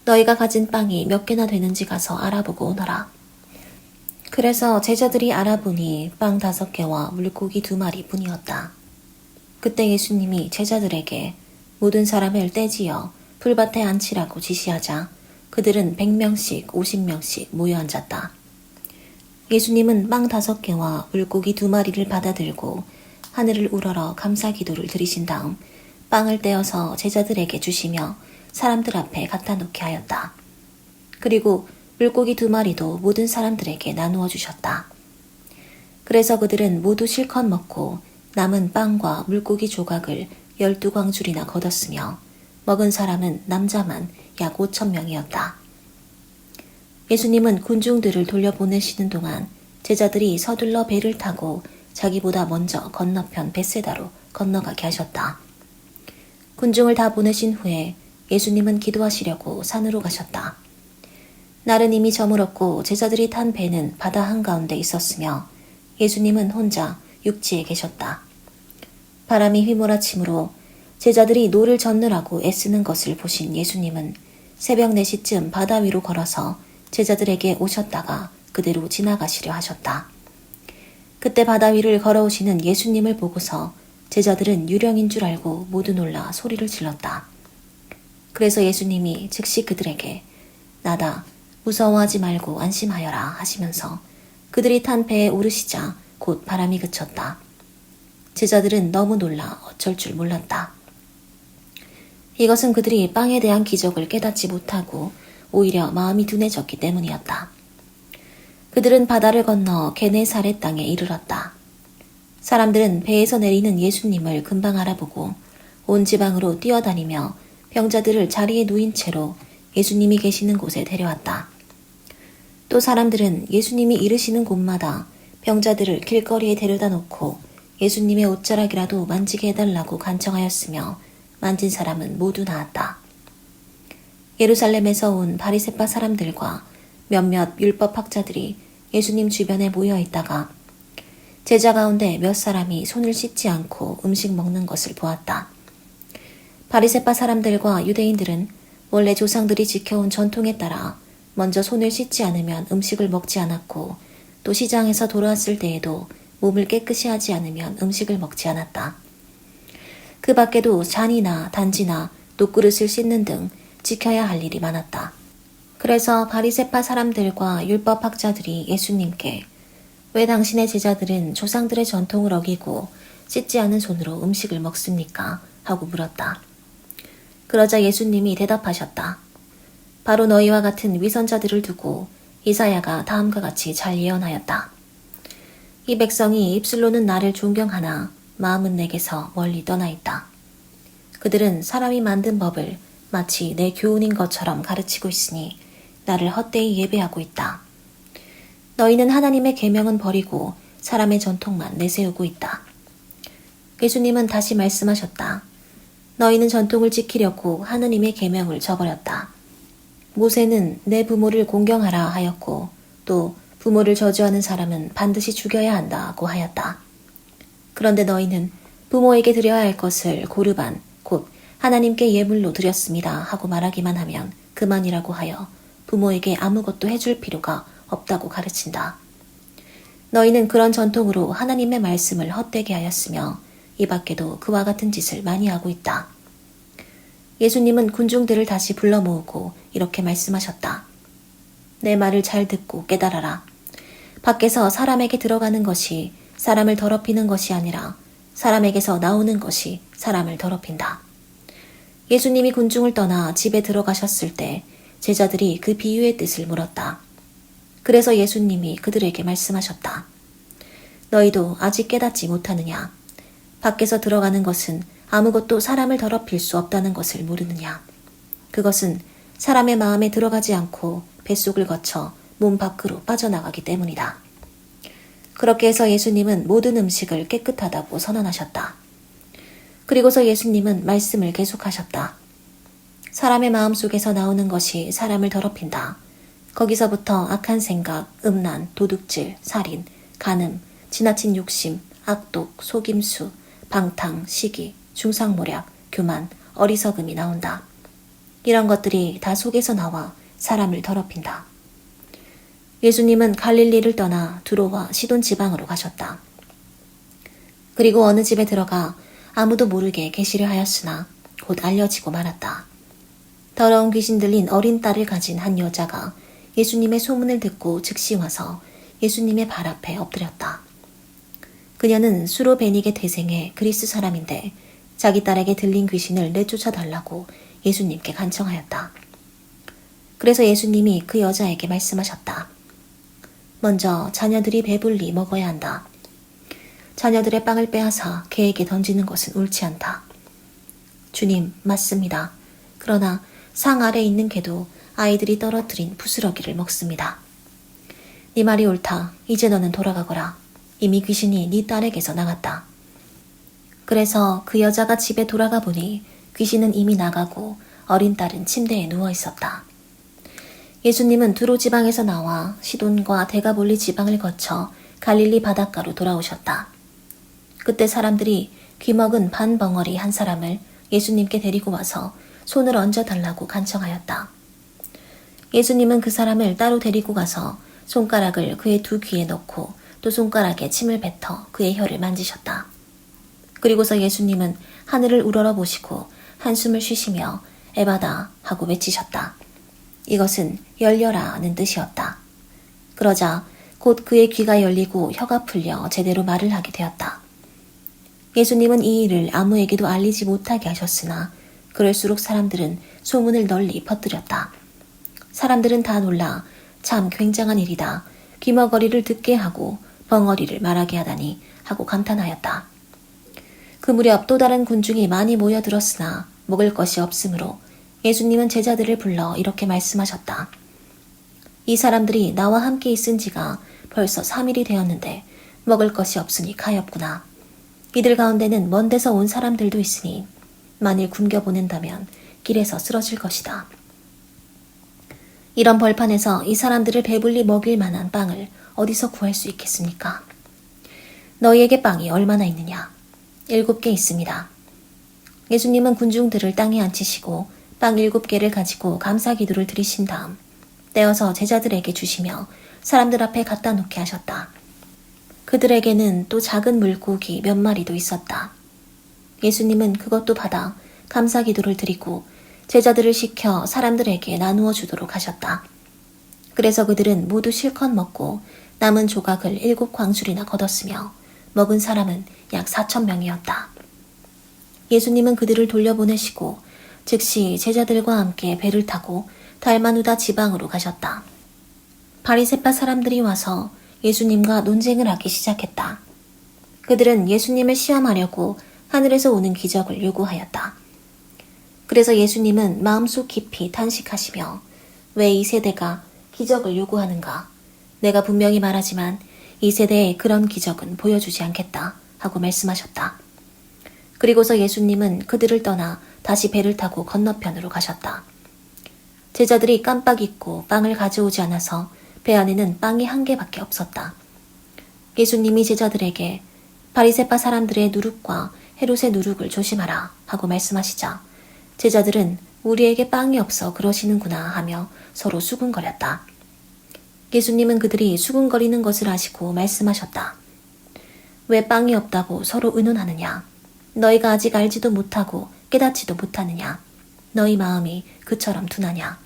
너희가 가진 빵이 몇 개나 되는지 가서 알아보고 오너라. 그래서 제자들이 알아보니 빵 5개와 물고기 2마리 뿐이었다. 그때 예수님이 제자들에게 모든 사람을 떼지어 풀밭에 앉히라고 지시하자 그들은 100명씩 50명씩 모여 앉았다. 예수님은 빵 5개와 물고기 2마리를 받아들고 하늘을 우러러 감사 기도를 드리신 다음 빵을 떼어서 제자들에게 주시며 사람들 앞에 갖다 놓게 하였다. 그리고 물고기 2마리도 모든 사람들에게 나누어 주셨다. 그래서 그들은 모두 실컷 먹고 남은 빵과 물고기 조각을 12광줄이나 거뒀으며 먹은 사람은 남자만 약 5,000명이었다. 예수님은 군중들을 돌려보내시는 동안 제자들이 서둘러 배를 타고 자기보다 먼저 건너편 벳세다로 건너가게 하셨다. 군중을 다 보내신 후에 예수님은 기도하시려고 산으로 가셨다. 날은 이미 저물었고 제자들이 탄 배는 바다 한가운데 있었으며 예수님은 혼자 육지에 계셨다. 바람이 휘몰아치므로 제자들이 노를 젓느라고 애쓰는 것을 보신 예수님은 새벽 4시쯤 바다 위로 걸어서 제자들에게 오셨다가 그대로 지나가시려 하셨다. 그때 바다 위를 걸어오시는 예수님을 보고서 제자들은 유령인 줄 알고 모두 놀라 소리를 질렀다. 그래서 예수님이 즉시 그들에게 나다 무서워하지 말고 안심하여라 하시면서 그들이 탄 배에 오르시자 곧 바람이 그쳤다. 제자들은 너무 놀라 어쩔 줄 몰랐다. 이것은 그들이 빵에 대한 기적을 깨닫지 못하고 오히려 마음이 둔해졌기 때문이었다. 그들은 바다를 건너 게네사렛 땅에 이르렀다. 사람들은 배에서 내리는 예수님을 금방 알아보고 온 지방으로 뛰어다니며 병자들을 자리에 누인 채로 예수님이 계시는 곳에 데려왔다. 또 사람들은 예수님이 이르시는 곳마다 병자들을 길거리에 데려다 놓고 예수님의 옷자락이라도 만지게 해달라고 간청하였으며 만진 사람은 모두 나았다. 예루살렘에서 온 바리새파 사람들과 몇몇 율법학자들이 예수님 주변에 모여 있다가 제자 가운데 몇 사람이 손을 씻지 않고 음식 먹는 것을 보았다. 바리새파 사람들과 유대인들은 원래 조상들이 지켜온 전통에 따라 먼저 손을 씻지 않으면 음식을 먹지 않았고 또 시장에서 돌아왔을 때에도 몸을 깨끗이 하지 않으면 음식을 먹지 않았다. 그 밖에도 잔이나 단지나 녹그릇을 씻는 등 지켜야 할 일이 많았다. 그래서 바리새파 사람들과 율법학자들이 예수님께 왜 당신의 제자들은 조상들의 전통을 어기고 씻지 않은 손으로 음식을 먹습니까? 하고 물었다. 그러자 예수님이 대답하셨다. 바로 너희와 같은 위선자들을 두고 이사야가 다음과 같이 잘 예언하였다. 이 백성이 입술로는 나를 존경하나 마음은 내게서 멀리 떠나 있다. 그들은 사람이 만든 법을 마치 내 교훈인 것처럼 가르치고 있으니 나를 헛되이 예배하고 있다. 너희는 하나님의 계명은 버리고 사람의 전통만 내세우고 있다. 예수님은 다시 말씀하셨다. 너희는 전통을 지키려고 하느님의 계명을 저버렸다. 모세는 내 부모를 공경하라 하였고 또 부모를 저주하는 사람은 반드시 죽여야 한다고 하였다. 그런데 너희는 부모에게 드려야 할 것을 고르반 곧 하나님께 예물로 드렸습니다 하고 말하기만 하면 그만이라고 하여 부모에게 아무것도 해줄 필요가 없다고 가르친다. 너희는 그런 전통으로 하나님의 말씀을 헛되게 하였으며 이 밖에도 그와 같은 짓을 많이 하고 있다. 예수님은 군중들을 다시 불러 모으고 이렇게 말씀하셨다. 내 말을 잘 듣고 깨달아라. 밖에서 사람에게 들어가는 것이 사람을 더럽히는 것이 아니라 사람에게서 나오는 것이 사람을 더럽힌다. 예수님이 군중을 떠나 집에 들어가셨을 때 제자들이 그 비유의 뜻을 물었다. 그래서 예수님이 그들에게 말씀하셨다. 너희도 아직 깨닫지 못하느냐? 밖에서 들어가는 것은 아무것도 사람을 더럽힐 수 없다는 것을 모르느냐. 그것은 사람의 마음에 들어가지 않고 뱃속을 거쳐 몸 밖으로 빠져나가기 때문이다. 그렇게 해서 예수님은 모든 음식을 깨끗하다고 선언하셨다. 그리고서 예수님은 말씀을 계속하셨다. 사람의 마음 속에서 나오는 것이 사람을 더럽힌다. 거기서부터 악한 생각, 음란, 도둑질, 살인, 간음, 지나친 욕심, 악독, 속임수, 방탕, 시기, 중상모략, 교만, 어리석음이 나온다. 이런 것들이 다 속에서 나와 사람을 더럽힌다. 예수님은 갈릴리를 떠나 두로와 시돈 지방으로 가셨다. 그리고 어느 집에 들어가 아무도 모르게 계시를 하였으나 곧 알려지고 말았다. 더러운 귀신 들린 어린 딸을 가진 한 여자가 예수님의 소문을 듣고 즉시 와서 예수님의 발 앞에 엎드렸다. 그녀는 수로베니게 태생의 그리스 사람인데 자기 딸에게 들린 귀신을 내쫓아 달라고 예수님께 간청하였다. 그래서 예수님이 그 여자에게 말씀하셨다. 먼저 자녀들이 배불리 먹어야 한다. 자녀들의 빵을 빼앗아 개에게 던지는 것은 옳지 않다. 주님, 맞습니다. 그러나 상 아래 있는 개도 아이들이 떨어뜨린 부스러기를 먹습니다. 네 말이 옳다. 이제 너는 돌아가거라. 이미 귀신이 네 딸에게서 나갔다. 그래서 그 여자가 집에 돌아가 보니 귀신은 이미 나가고 어린 딸은 침대에 누워 있었다. 예수님은 두로 지방에서 나와 시돈과 데가볼리 지방을 거쳐 갈릴리 바닷가로 돌아오셨다. 그때 사람들이 귀먹은 반 벙어리 한 사람을 예수님께 데리고 와서 손을 얹어달라고 간청하였다. 예수님은 그 사람을 따로 데리고 가서 손가락을 그의 두 귀에 넣고 또 손가락에 침을 뱉어 그의 혀를 만지셨다. 그리고서 예수님은 하늘을 우러러 보시고 한숨을 쉬시며 에바다 하고 외치셨다. 이것은 열려라는 뜻이었다. 그러자 곧 그의 귀가 열리고 혀가 풀려 제대로 말을 하게 되었다. 예수님은 이 일을 아무에게도 알리지 못하게 하셨으나 그럴수록 사람들은 소문을 널리 퍼뜨렸다. 사람들은 다 놀라 참 굉장한 일이다. 귀머거리를 듣게 하고 벙어리를 말하게 하다니 하고 감탄하였다. 그 무렵 또 다른 군중이 많이 모여들었으나 먹을 것이 없으므로 예수님은 제자들을 불러 이렇게 말씀하셨다. 이 사람들이 나와 함께 있은 지가 벌써 3일이 되었는데 먹을 것이 없으니 가엾구나. 이들 가운데는 먼 데서 온 사람들도 있으니 만일 굶겨 보낸다면 길에서 쓰러질 것이다. 이런 벌판에서 이 사람들을 배불리 먹일 만한 빵을 어디서 구할 수 있겠습니까? 너희에게 빵이 얼마나 있느냐? 7개 있습니다. 예수님은 군중들을 땅에 앉히시고 빵 7개를 가지고 감사 기도를 드리신 다음 떼어서 제자들에게 주시며 사람들 앞에 갖다 놓게 하셨다. 그들에게는 또 작은 물고기 몇 마리도 있었다. 예수님은 그것도 받아 감사 기도를 드리고 제자들을 시켜 사람들에게 나누어 주도록 하셨다. 그래서 그들은 모두 실컷 먹고 남은 조각을 7광술이나 거뒀으며 먹은 사람은 약 4,000명이었다. 예수님은 그들을 돌려보내시고 즉시 제자들과 함께 배를 타고 달마누다 지방으로 가셨다. 바리새파 사람들이 와서 예수님과 논쟁을 하기 시작했다. 그들은 예수님을 시험하려고 하늘에서 오는 기적을 요구하였다. 그래서 예수님은 마음속 깊이 탄식하시며 왜 이 세대가 기적을 요구하는가? 내가 분명히 말하지만 이 세대에 그런 기적은 보여주지 않겠다 하고 말씀하셨다. 그리고서 예수님은 그들을 떠나 다시 배를 타고 건너편으로 가셨다. 제자들이 깜빡 잊고 빵을 가져오지 않아서 배 안에는 빵이 1개밖에 없었다. 예수님이 제자들에게 바리새파 사람들의 누룩과 헤롯의 누룩을 조심하라 하고 말씀하시자 제자들은 우리에게 빵이 없어 그러시는구나 하며 서로 수군거렸다. 예수님은 그들이 수군거리는 것을 아시고 말씀하셨다. 왜 빵이 없다고 서로 의논하느냐? 너희가 아직 알지도 못하고 깨닫지도 못하느냐? 너희 마음이 그처럼 둔하냐?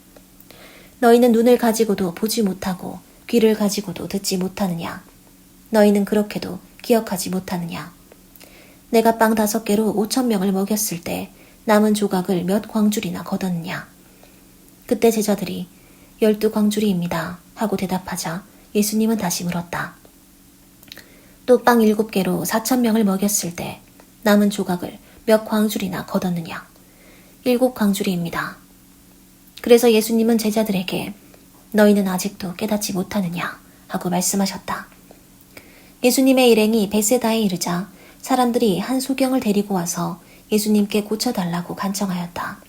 너희는 눈을 가지고도 보지 못하고 귀를 가지고도 듣지 못하느냐? 너희는 그렇게도 기억하지 못하느냐? 내가 빵 5개로 5,000명을 먹였을 때 남은 조각을 몇 광줄이나 거뒀느냐? 그때 제자들이 12광줄이입니다 하고 대답하자 예수님은 다시 물었다. 또 빵 7개로 4,000명을 먹였을 때 남은 조각을 몇 광줄이나 거뒀느냐? 7광줄이입니다. 그래서 예수님은 제자들에게 너희는 아직도 깨닫지 못하느냐? 하고 말씀하셨다. 예수님의 일행이 베세다에 이르자 사람들이 한 소경을 데리고 와서 예수님께 고쳐달라고 간청하였다.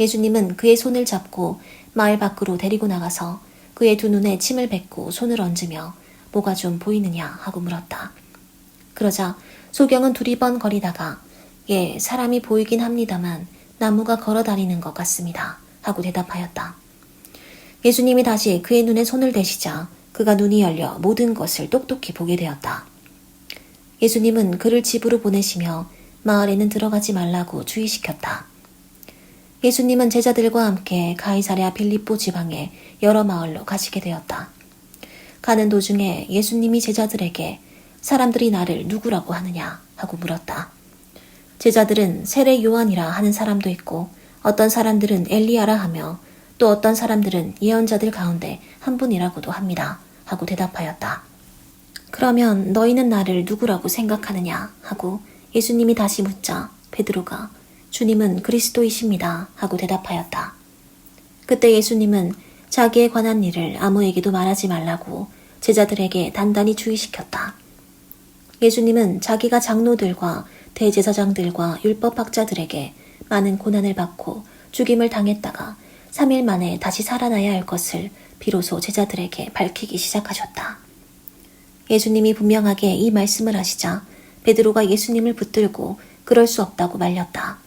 예수님은 그의 손을 잡고 마을 밖으로 데리고 나가서 그의 두 눈에 침을 뱉고 손을 얹으며 뭐가 좀 보이느냐 하고 물었다. 그러자 소경은 두리번거리다가 예, 사람이 보이긴 합니다만 나무가 걸어다니는 것 같습니다 하고 대답하였다. 예수님이 다시 그의 눈에 손을 대시자 그가 눈이 열려 모든 것을 똑똑히 보게 되었다. 예수님은 그를 집으로 보내시며 마을에는 들어가지 말라고 주의시켰다. 예수님은 제자들과 함께 가이사랴 빌립보 지방의 여러 마을로 가시게 되었다. 가는 도중에 예수님이 제자들에게 사람들이 나를 누구라고 하느냐 하고 물었다. 제자들은 세례 요한이라 하는 사람도 있고 어떤 사람들은 엘리야라 하며 또 어떤 사람들은 예언자들 가운데 한 분이라고도 합니다 하고 대답하였다. 그러면 너희는 나를 누구라고 생각하느냐 하고 예수님이 다시 묻자 베드로가 주님은 그리스도이십니다 하고 대답하였다. 그때 예수님은 자기에 관한 일을 아무에게도 말하지 말라고 제자들에게 단단히 주의시켰다. 예수님은 자기가 장로들과 대제사장들과 율법학자들에게 많은 고난을 받고 죽임을 당했다가 3일 만에 다시 살아나야 할 것을 비로소 제자들에게 밝히기 시작하셨다. 예수님이 분명하게 이 말씀을 하시자 베드로가 예수님을 붙들고 그럴 수 없다고 말렸다.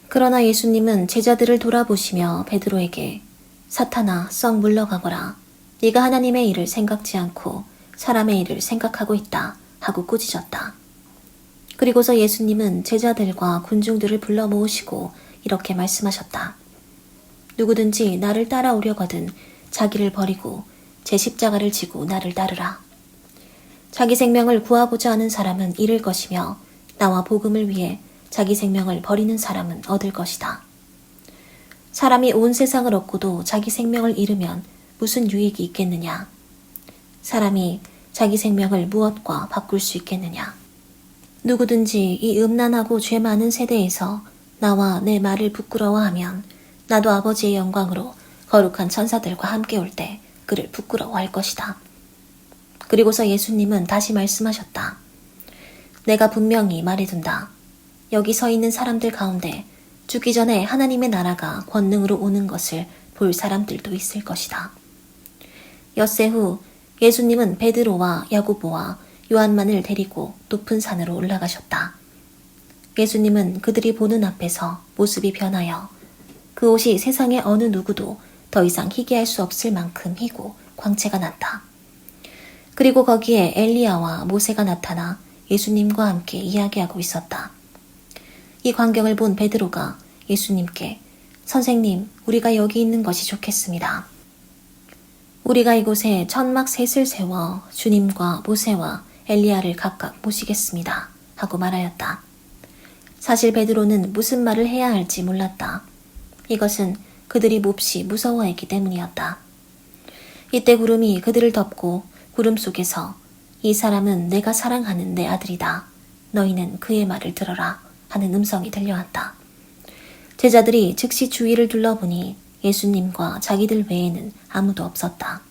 그러나 예수님은 제자들을 돌아보시며 베드로에게 사탄아 썩 물러가거라. 네가 하나님의 일을 생각지 않고 사람의 일을 생각하고 있다 하고 꾸짖었다. 그리고서 예수님은 제자들과 군중들을 불러 모으시고 이렇게 말씀하셨다. 누구든지 나를 따라오려거든 자기를 버리고 제 십자가를 지고 나를 따르라. 자기 생명을 구하고자 하는 사람은 잃을 것이며 나와 복음을 위해 자기 생명을 버리는 사람은 얻을 것이다. 사람이 온 세상을 얻고도 자기 생명을 잃으면 무슨 유익이 있겠느냐? 사람이 자기 생명을 무엇과 바꿀 수 있겠느냐? 누구든지 이 음란하고 죄 많은 세대에서 나와 내 말을 부끄러워하면 나도 아버지의 영광으로 거룩한 천사들과 함께 올 때 그를 부끄러워할 것이다. 그리고서 예수님은 다시 말씀하셨다. 내가 분명히 말해둔다. 여기 서 있는 사람들 가운데 죽기 전에 하나님의 나라가 권능으로 오는 것을 볼 사람들도 있을 것이다. 엿새 후 예수님은 베드로와 야고보와 요한만을 데리고 높은 산으로 올라가셨다. 예수님은 그들이 보는 앞에서 모습이 변하여 그 옷이 세상의 어느 누구도 더 이상 희게할 수 없을 만큼 희고 광채가 났다. 그리고 거기에 엘리야와 모세가 나타나 예수님과 함께 이야기하고 있었다. 이 광경을 본 베드로가 예수님께 선생님, 우리가 여기 있는 것이 좋겠습니다. 우리가 이곳에 천막 셋을 세워 주님과 모세와 엘리야를 각각 모시겠습니다. 하고 말하였다. 사실 베드로는 무슨 말을 해야 할지 몰랐다. 이것은 그들이 몹시 무서워했기 때문이었다. 이때 구름이 그들을 덮고 구름 속에서 이 사람은 내가 사랑하는 내 아들이다. 너희는 그의 말을 들어라 하는 음성이 들려왔다. 제자들이 즉시 주위를 둘러보니 예수님과 자기들 외에는 아무도 없었다.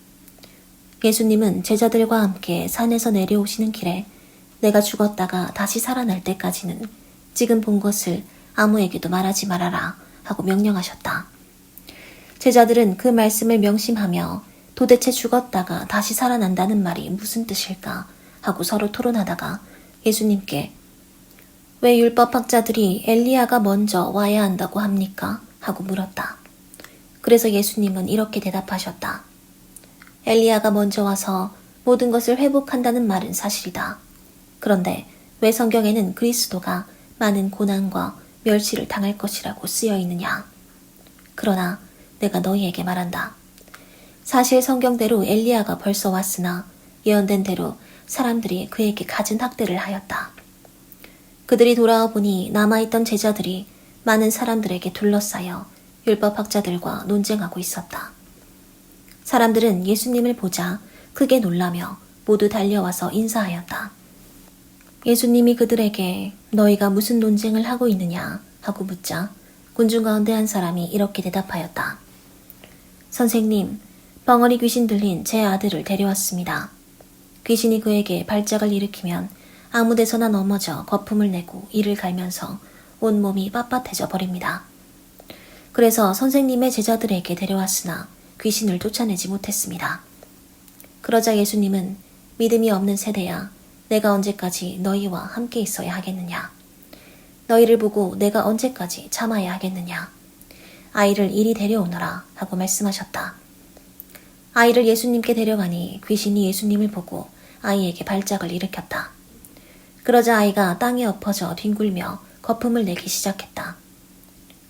예수님은 제자들과 함께 산에서 내려오시는 길에 내가 죽었다가 다시 살아날 때까지는 지금 본 것을 아무에게도 말하지 말아라 하고 명령하셨다. 제자들은 그 말씀을 명심하며 도대체 죽었다가 다시 살아난다는 말이 무슨 뜻일까 하고 서로 토론하다가 예수님께 왜 율법학자들이 엘리야가 먼저 와야 한다고 합니까? 하고 물었다. 그래서 예수님은 이렇게 대답하셨다. 엘리야가 먼저 와서 모든 것을 회복한다는 말은 사실이다. 그런데 왜 성경에는 그리스도가 많은 고난과 멸시를 당할 것이라고 쓰여 있느냐? 그러나 내가 너희에게 말한다. 사실 성경대로 엘리야가 벌써 왔으나 예언된 대로 사람들이 그에게 갖은 학대를 하였다. 그들이 돌아와 보니 남아있던 제자들이 많은 사람들에게 둘러싸여 율법학자들과 논쟁하고 있었다. 사람들은 예수님을 보자 크게 놀라며 모두 달려와서 인사하였다. 예수님이 그들에게 너희가 무슨 논쟁을 하고 있느냐 하고 묻자 군중 가운데 한 사람이 이렇게 대답하였다. 선생님, 벙어리 귀신 들린 제 아들을 데려왔습니다. 귀신이 그에게 발작을 일으키면 아무 데서나 넘어져 거품을 내고 이를 갈면서 온몸이 빳빳해져 버립니다. 그래서 선생님의 제자들에게 데려왔으나 귀신을 쫓아내지 못했습니다. 그러자 예수님은 믿음이 없는 세대야, 내가 언제까지 너희와 함께 있어야 하겠느냐? 너희를 보고 내가 언제까지 참아야 하겠느냐? 아이를 이리 데려오너라 하고 말씀하셨다. 아이를 예수님께 데려가니 귀신이 예수님을 보고 아이에게 발작을 일으켰다. 그러자 아이가 땅에 엎어져 뒹굴며 거품을 내기 시작했다.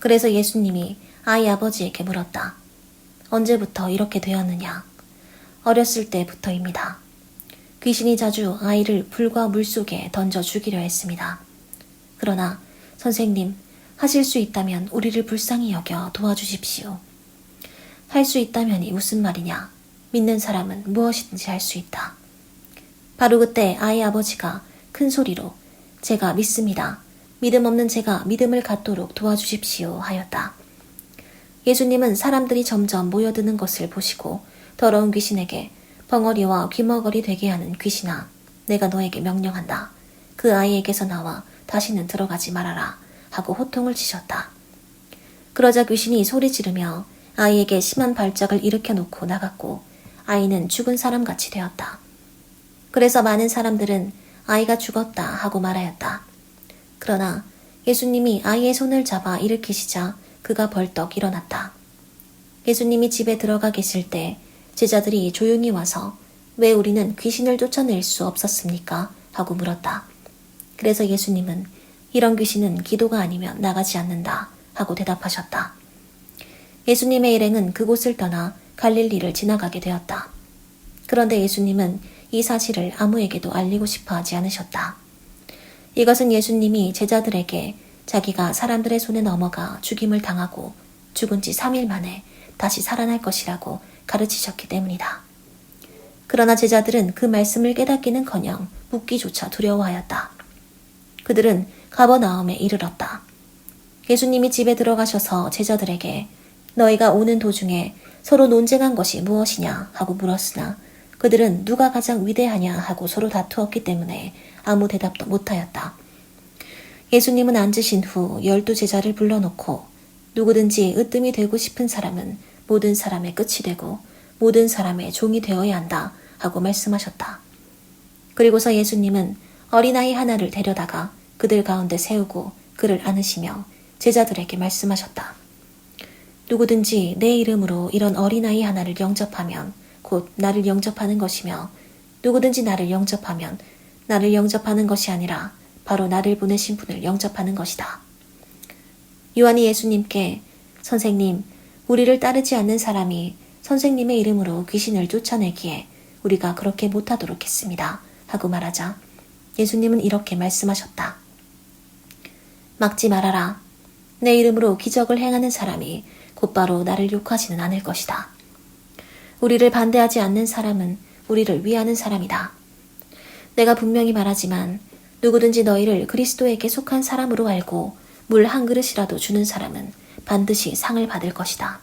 그래서 예수님이 아이 아버지에게 물었다. 언제부터 이렇게 되었느냐? 어렸을 때부터입니다. 귀신이 자주 아이를 불과 물속에 던져 죽이려 했습니다. 그러나 선생님, 하실 수 있다면 우리를 불쌍히 여겨 도와주십시오. 할 수 있다면이 무슨 말이냐? 믿는 사람은 무엇이든지 할 수 있다. 바로 그때 아이 아버지가 큰 소리로 제가 믿습니다. 믿음 없는 제가 믿음을 갖도록 도와주십시오 하였다. 예수님은 사람들이 점점 모여드는 것을 보시고 더러운 귀신에게 벙어리와 귀머거리 되게 하는 귀신아, 내가 너에게 명령한다. 그 아이에게서 나와 다시는 들어가지 말아라 하고 호통을 치셨다. 그러자 귀신이 소리 지르며 아이에게 심한 발작을 일으켜 놓고 나갔고 아이는 죽은 사람같이 되었다. 그래서 많은 사람들은 아이가 죽었다 하고 말하였다. 그러나 예수님이 아이의 손을 잡아 일으키시자 그가 벌떡 일어났다. 예수님이 집에 들어가 계실 때 제자들이 조용히 와서 왜 우리는 귀신을 쫓아낼 수 없었습니까? 하고 물었다. 그래서 예수님은 이런 귀신은 기도가 아니면 나가지 않는다 하고 대답하셨다. 예수님의 일행은 그곳을 떠나 갈릴리를 지나가게 되었다. 그런데 예수님은 이 사실을 아무에게도 알리고 싶어 하지 않으셨다. 이것은 예수님이 제자들에게 자기가 사람들의 손에 넘어가 죽임을 당하고 죽은 지 3일 만에 다시 살아날 것이라고 가르치셨기 때문이다. 그러나 제자들은 그 말씀을 깨닫기는커녕 묻기조차 두려워하였다. 그들은 가버나움에 이르렀다. 예수님이 집에 들어가셔서 제자들에게 너희가 오는 도중에 서로 논쟁한 것이 무엇이냐 하고 물었으나 그들은 누가 가장 위대하냐 하고 서로 다투었기 때문에 아무 대답도 못하였다. 예수님은 앉으신 후 12 제자를 불러놓고 누구든지 으뜸이 되고 싶은 사람은 모든 사람의 끝이 되고 모든 사람의 종이 되어야 한다 하고 말씀하셨다. 그리고서 예수님은 어린아이 하나를 데려다가 그들 가운데 세우고 그를 안으시며 제자들에게 말씀하셨다. 누구든지 내 이름으로 이런 어린아이 하나를 영접하면 곧 나를 영접하는 것이며 누구든지 나를 영접하면 나를 영접하는 것이 아니라 바로 나를 보내신 분을 영접하는 것이다. 요한이 예수님께 선생님, 우리를 따르지 않는 사람이 선생님의 이름으로 귀신을 쫓아내기에 우리가 그렇게 못하도록 했습니다. 하고 말하자 예수님은 이렇게 말씀하셨다. 막지 말아라. 내 이름으로 기적을 행하는 사람이 곧바로 나를 욕하지는 않을 것이다. 우리를 반대하지 않는 사람은 우리를 위하는 사람이다. 내가 분명히 말하지만 누구든지 너희를 그리스도에게 속한 사람으로 알고 물 한 그릇이라도 주는 사람은 반드시 상을 받을 것이다.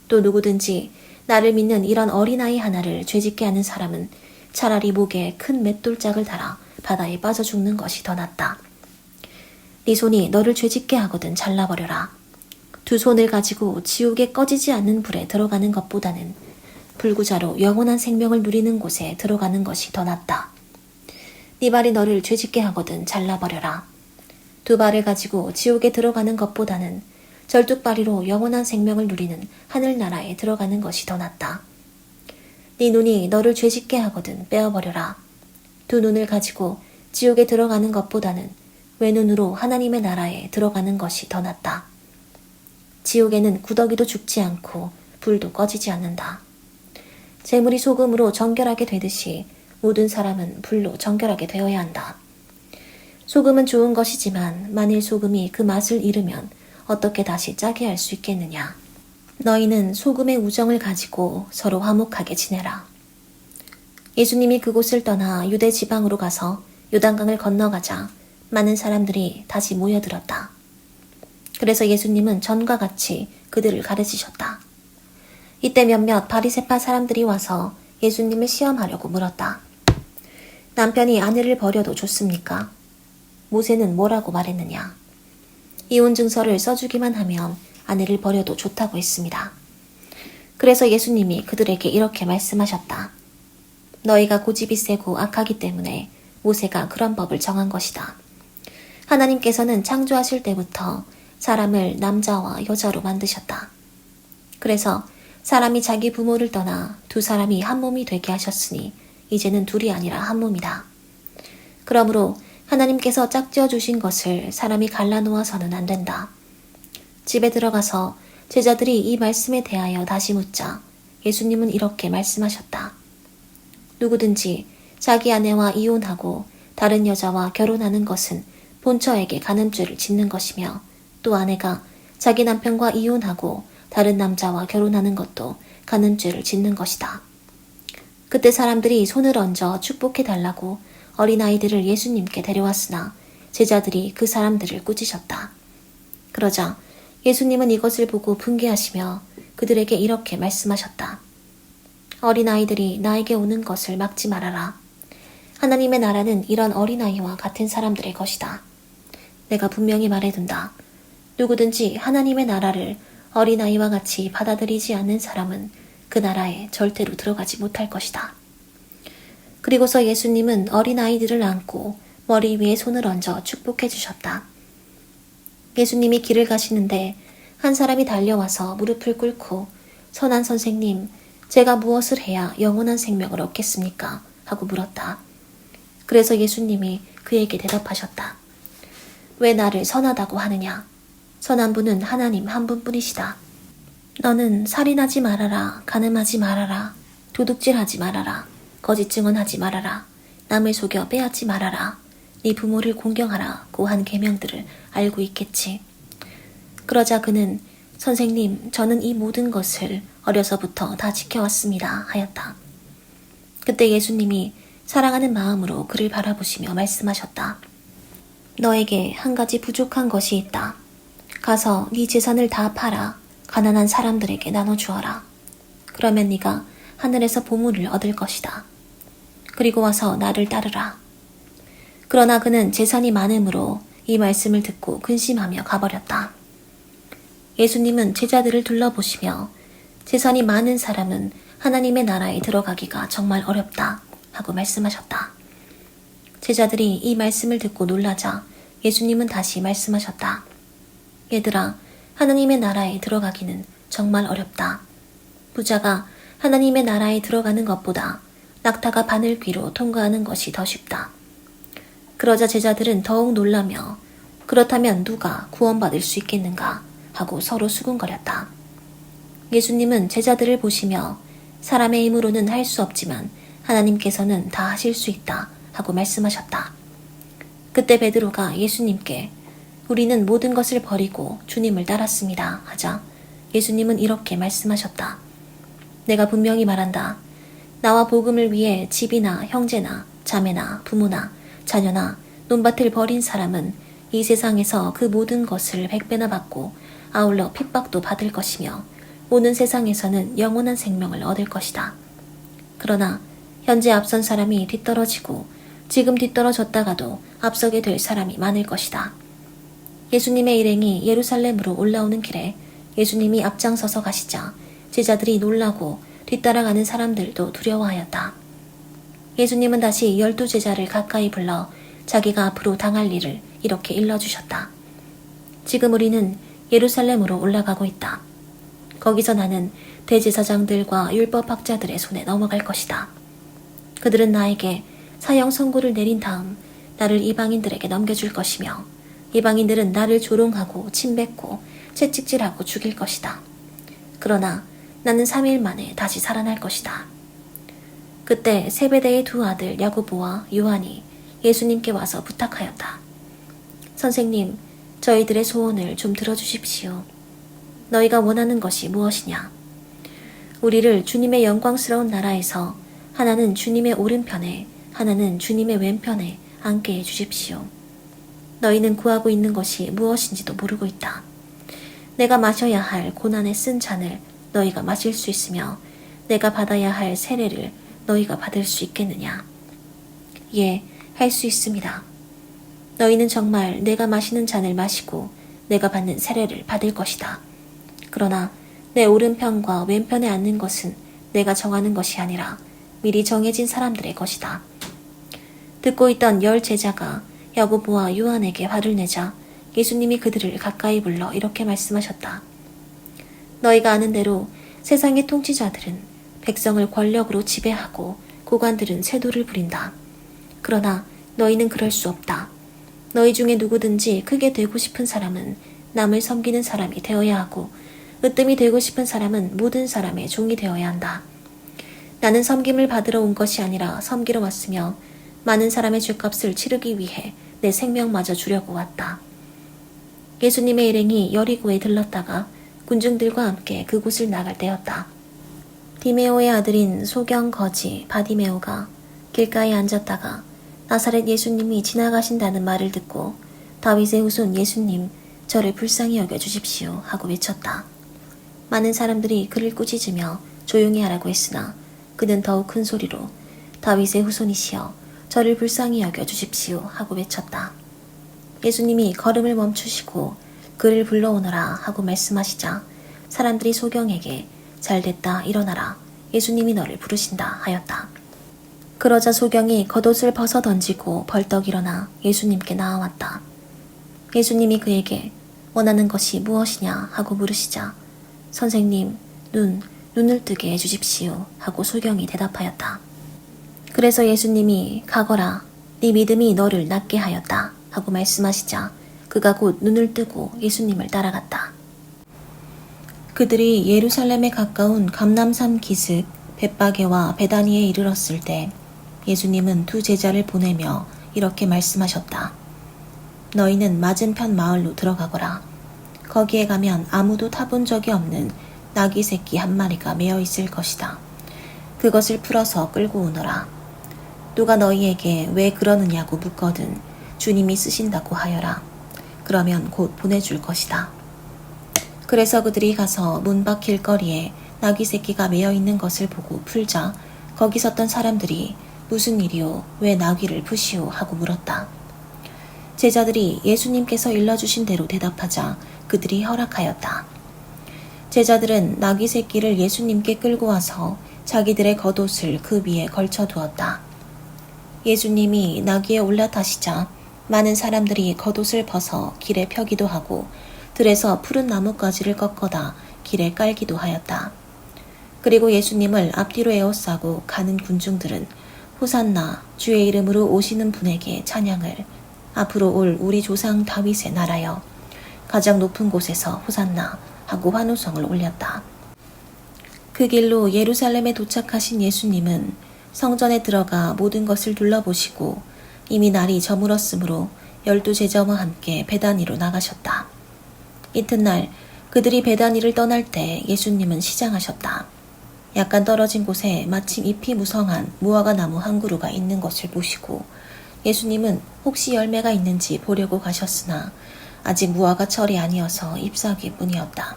또 누구든지 나를 믿는 이런 어린아이 하나를 죄짓게 하는 사람은 차라리 목에 큰 맷돌짝을 달아 바다에 빠져 죽는 것이 더 낫다. 네 손이 너를 죄짓게 하거든 잘라버려라. 두 손을 가지고 지옥에 꺼지지 않는 불에 들어가는 것보다는 불구자로 영원한 생명을 누리는 곳에 들어가는 것이 더 낫다. 네 발이 너를 죄짓게 하거든 잘라버려라. 두 발을 가지고 지옥에 들어가는 것보다는 절뚝발이로 영원한 생명을 누리는 하늘나라에 들어가는 것이 더 낫다. 네 눈이 너를 죄짓게 하거든 빼어버려라. 두 눈을 가지고 지옥에 들어가는 것보다는 외눈으로 하나님의 나라에 들어가는 것이 더 낫다. 지옥에는 구더기도 죽지 않고 불도 꺼지지 않는다. 재물이 소금으로 정결하게 되듯이 모든 사람은 불로 정결하게 되어야 한다. 소금은 좋은 것이지만 만일 소금이 그 맛을 잃으면 어떻게 다시 짜게 할 수 있겠느냐. 너희는 소금의 우정을 가지고 서로 화목하게 지내라. 예수님이 그곳을 떠나 유대 지방으로 가서 요단강을 건너가자 많은 사람들이 다시 모여들었다. 그래서 예수님은 전과 같이 그들을 가르치셨다. 이때 몇몇 바리새파 사람들이 와서 예수님을 시험하려고 물었다. 남편이 아내를 버려도 좋습니까? 모세는 뭐라고 말했느냐? 이혼 증서를 써주기만 하면 아내를 버려도 좋다고 했습니다. 그래서 예수님이 그들에게 이렇게 말씀하셨다. 너희가 고집이 세고 악하기 때문에 모세가 그런 법을 정한 것이다. 하나님께서는 창조하실 때부터 사람을 남자와 여자로 만드셨다. 그래서 사람이 자기 부모를 떠나 두 사람이 한 몸이 되게 하셨으니 이제는 둘이 아니라 한 몸이다. 그러므로 하나님께서 짝지어 주신 것을 사람이 갈라놓아서는 안 된다. 집에 들어가서 제자들이 이 말씀에 대하여 다시 묻자 예수님은 이렇게 말씀하셨다. 누구든지 자기 아내와 이혼하고 다른 여자와 결혼하는 것은 본처에게 간음죄를 짓는 것이며 또 아내가 자기 남편과 이혼하고 다른 남자와 결혼하는 것도 간음죄를 짓는 것이다. 그때 사람들이 손을 얹어 축복해달라고 어린아이들을 예수님께 데려왔으나 제자들이 그 사람들을 꾸짖었다. 그러자 예수님은 이것을 보고 분개하시며 그들에게 이렇게 말씀하셨다. 어린아이들이 나에게 오는 것을 막지 말아라. 하나님의 나라는 이런 어린아이와 같은 사람들의 것이다. 내가 분명히 말해둔다. 누구든지 하나님의 나라를 어린아이와 같이 받아들이지 않는 사람은 그 나라에 절대로 들어가지 못할 것이다. 그리고서 예수님은 어린아이들을 안고 머리 위에 손을 얹어 축복해 주셨다. 예수님이 길을 가시는데 한 사람이 달려와서 무릎을 꿇고 선한 선생님, 제가 무엇을 해야 영원한 생명을 얻겠습니까? 하고 물었다. 그래서 예수님이 그에게 대답하셨다. 왜 나를 선하다고 하느냐? 선한 분은 하나님 한 분뿐이시다. 너는 살인하지 말아라, 간음하지 말아라, 도둑질하지 말아라, 거짓 증언하지 말아라, 남을 속여 빼앗지 말아라, 네 부모를 공경하라 고 한 계명들을 알고 있겠지. 그러자 그는 선생님, 저는 이 모든 것을 어려서부터 다 지켜왔습니다 하였다. 그때 예수님이 사랑하는 마음으로 그를 바라보시며 말씀하셨다. 너에게 한 가지 부족한 것이 있다. 가서 네 재산을 다 팔아 가난한 사람들에게 나눠주어라. 그러면 네가 하늘에서 보물을 얻을 것이다. 그리고 와서 나를 따르라. 그러나 그는 재산이 많음으로 이 말씀을 듣고 근심하며 가버렸다. 예수님은 제자들을 둘러보시며 재산이 많은 사람은 하나님의 나라에 들어가기가 정말 어렵다 하고 말씀하셨다. 제자들이 이 말씀을 듣고 놀라자 예수님은 다시 말씀하셨다. 얘들아, 하나님의 나라에 들어가기는 정말 어렵다. 부자가 하나님의 나라에 들어가는 것보다 낙타가 바늘귀로 통과하는 것이 더 쉽다. 그러자 제자들은 더욱 놀라며 그렇다면 누가 구원받을 수 있겠는가 하고 서로 수군거렸다. 예수님은 제자들을 보시며 사람의 힘으로는 할 수 없지만 하나님께서는 다 하실 수 있다 하고 말씀하셨다. 그때 베드로가 예수님께 우리는 모든 것을 버리고 주님을 따랐습니다 하자 예수님은 이렇게 말씀하셨다. 내가 분명히 말한다. 나와 복음을 위해 집이나 형제나 자매나 부모나 자녀나 논밭을 버린 사람은 이 세상에서 그 모든 것을 100배나 받고 아울러 핍박도 받을 것이며 오는 세상에서는 영원한 생명을 얻을 것이다. 그러나 현재 앞선 사람이 뒤떨어지고 지금 뒤떨어졌다가도 앞서게 될 사람이 많을 것이다. 예수님의 일행이 예루살렘으로 올라오는 길에 예수님이 앞장서서 가시자 제자들이 놀라고 뒤따라가는 사람들도 두려워하였다. 예수님은 다시 12 제자를 가까이 불러 자기가 앞으로 당할 일을 이렇게 일러주셨다. 지금 우리는 예루살렘으로 올라가고 있다. 거기서 나는 대제사장들과 율법학자들의 손에 넘어갈 것이다. 그들은 나에게 사형 선고를 내린 다음 나를 이방인들에게 넘겨줄 것이며 이방인들은 나를 조롱하고 침뱉고 채찍질하고 죽일 것이다. 그러나 나는 3일 만에 다시 살아날 것이다. 그때 세베대의 두 아들 야고보와 요한이 예수님께 와서 부탁하였다. 선생님, 저희들의 소원을 좀 들어주십시오. 너희가 원하는 것이 무엇이냐? 우리를 주님의 영광스러운 나라에서 하나는 주님의 오른편에 하나는 주님의 왼편에 앉게 해주십시오. 너희는 구하고 있는 것이 무엇인지도 모르고 있다. 내가 마셔야 할 고난에 쓴 잔을 너희가 마실 수 있으며 내가 받아야 할 세례를 너희가 받을 수 있겠느냐? 예, 할 수 있습니다. 너희는 정말 내가 마시는 잔을 마시고 내가 받는 세례를 받을 것이다. 그러나 내 오른편과 왼편에 앉는 것은 내가 정하는 것이 아니라 미리 정해진 사람들의 것이다. 듣고 있던 10 제자가 야고보와 요한에게 화를 내자 예수님이 그들을 가까이 불러 이렇게 말씀하셨다. 너희가 아는 대로 세상의 통치자들은 백성을 권력으로 지배하고 고관들은 세도를 부린다. 그러나 너희는 그럴 수 없다. 너희 중에 누구든지 크게 되고 싶은 사람은 남을 섬기는 사람이 되어야 하고 으뜸이 되고 싶은 사람은 모든 사람의 종이 되어야 한다. 나는 섬김을 받으러 온 것이 아니라 섬기러 왔으며 많은 사람의 죗값을 치르기 위해 내 생명마저 주려고 왔다. 예수님의 일행이 여리고에 들렀다가 군중들과 함께 그곳을 나갈 때였다. 디메오의 아들인 소경 거지 바디메오가 길가에 앉았다가 나사렛 예수님이 지나가신다는 말을 듣고 다윗의 후손 예수님, 저를 불쌍히 여겨주십시오 하고 외쳤다. 많은 사람들이 그를 꾸짖으며 조용히 하라고 했으나 그는 더욱 큰 소리로 다윗의 후손이시여 저를 불쌍히 여겨주십시오 하고 외쳤다. 예수님이 걸음을 멈추시고 그를 불러오너라 하고 말씀하시자 사람들이 소경에게 잘됐다 일어나라 예수님이 너를 부르신다 하였다. 그러자 소경이 겉옷을 벗어 던지고 벌떡 일어나 예수님께 나아왔다. 예수님이 그에게 원하는 것이 무엇이냐 하고 물으시자 선생님 눈을 뜨게 해주십시오 하고 소경이 대답하였다. 그래서 예수님이 가거라 네 믿음이 너를 낫게 하였다 하고 말씀하시자 그가 곧 눈을 뜨고 예수님을 따라갔다. 그들이 예루살렘에 가까운 감람산 기슭 벳바게와 베다니에 이르렀을 때 예수님은 2 제자를 보내며 이렇게 말씀하셨다. 너희는 맞은편 마을로 들어가거라. 거기에 가면 아무도 타본 적이 없는 나귀 새끼 1마리가 매어 있을 것이다. 그것을 풀어서 끌고 오너라. 누가 너희에게 왜 그러느냐고 묻거든 주님이 쓰신다고 하여라. 그러면 곧 보내줄 것이다. 그래서 그들이 가서 문 밖 길거리에 나귀 새끼가 매어 있는 것을 보고 풀자 거기 섰던 사람들이 무슨 일이오? 왜 나귀를 푸시오? 하고 물었다. 제자들이 예수님께서 일러주신 대로 대답하자 그들이 허락하였다. 제자들은 나귀 새끼를 예수님께 끌고 와서 자기들의 겉옷을 그 위에 걸쳐두었다. 예수님이 나귀에 올라타시자 많은 사람들이 겉옷을 벗어 길에 펴기도 하고 들에서 푸른 나뭇가지를 꺾어다 길에 깔기도 하였다. 그리고 예수님을 앞뒤로 에워싸고 가는 군중들은 호산나 주의 이름으로 오시는 분에게 찬양을 앞으로 올 우리 조상 다윗의 나라여 가장 높은 곳에서 호산나 하고 환호성을 올렸다. 그 길로 예루살렘에 도착하신 예수님은 성전에 들어가 모든 것을 둘러보시고 이미 날이 저물었으므로 12 제자와 함께 베다니로 나가셨다. 이튿날 그들이 베다니를 떠날 때 예수님은 시장하셨다. 약간 떨어진 곳에 마침 잎이 무성한 무화과 나무 한 그루가 있는 것을 보시고 예수님은 혹시 열매가 있는지 보려고 가셨으나 아직 무화과 철이 아니어서 잎사귀 뿐이었다.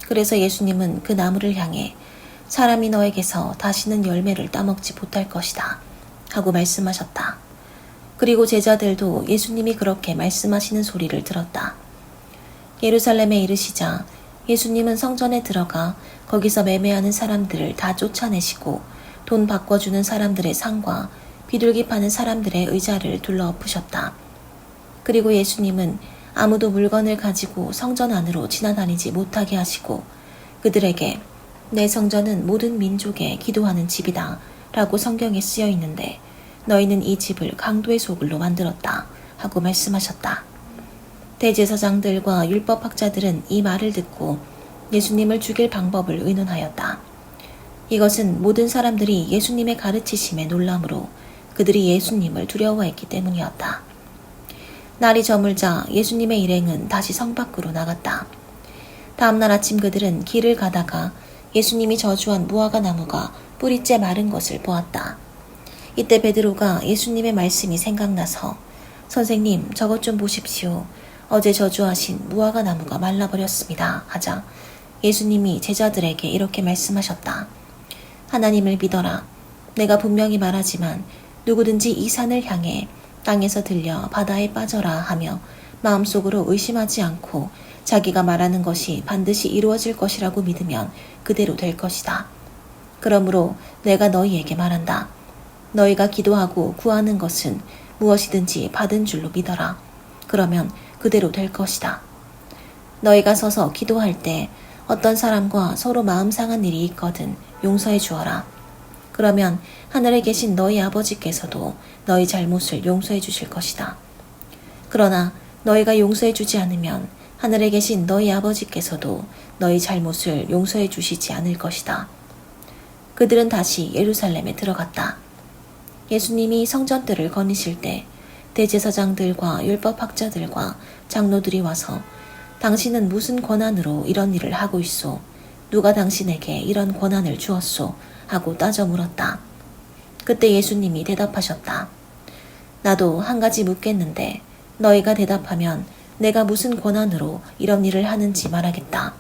그래서 예수님은 그 나무를 향해 사람이 너에게서 다시는 열매를 따먹지 못할 것이다 하고 말씀하셨다. 그리고 제자들도 예수님이 그렇게 말씀하시는 소리를 들었다. 예루살렘에 이르시자 예수님은 성전에 들어가 거기서 매매하는 사람들을 다 쫓아내시고 돈 바꿔주는 사람들의 상과 비둘기 파는 사람들의 의자를 둘러엎으셨다. 그리고 예수님은 아무도 물건을 가지고 성전 안으로 지나다니지 못하게 하시고 그들에게 내 성전은 모든 민족에 기도하는 집이다 라고 성경에 쓰여 있는데 너희는 이 집을 강도의 소굴로 만들었다 하고 말씀하셨다. 대제사장들과 율법학자들은 이 말을 듣고 예수님을 죽일 방법을 의논하였다. 이것은 모든 사람들이 예수님의 가르치심에 놀람으로 그들이 예수님을 두려워했기 때문이었다. 날이 저물자 예수님의 일행은 다시 성 밖으로 나갔다. 다음날 아침 그들은 길을 가다가 예수님이 저주한 무화과 나무가 뿌리째 마른 것을 보았다. 이때 베드로가 예수님의 말씀이 생각나서 선생님, 저것 좀 보십시오. 어제 저주하신 무화과 나무가 말라버렸습니다. 하자 예수님이 제자들에게 이렇게 말씀하셨다. 하나님을 믿어라. 내가 분명히 말하지만 누구든지 이 산을 향해 땅에서 들려 바다에 빠져라 하며 마음속으로 의심하지 않고 자기가 말하는 것이 반드시 이루어질 것이라고 믿으면 그대로 될 것이다. 그러므로 내가 너희에게 말한다. 너희가 기도하고 구하는 것은 무엇이든지 받은 줄로 믿어라. 그러면 그대로 될 것이다. 너희가 서서 기도할 때 어떤 사람과 서로 마음 상한 일이 있거든 용서해 주어라. 그러면 하늘에 계신 너희 아버지께서도 너희 잘못을 용서해 주실 것이다. 그러나 너희가 용서해 주지 않으면 하늘에 계신 너희 아버지께서도 너희 잘못을 용서해 주시지 않을 것이다. 그들은 다시 예루살렘에 들어갔다. 예수님이 성전들을 거니실 때 대제사장들과 율법학자들과 장로들이 와서 당신은 무슨 권한으로 이런 일을 하고 있소? 누가 당신에게 이런 권한을 주었소? 하고 따져 물었다. 그때 예수님이 대답하셨다. 나도 한 가지 묻겠는데 너희가 대답하면 내가 무슨 권한으로 이런 일을 하는지 말하겠다.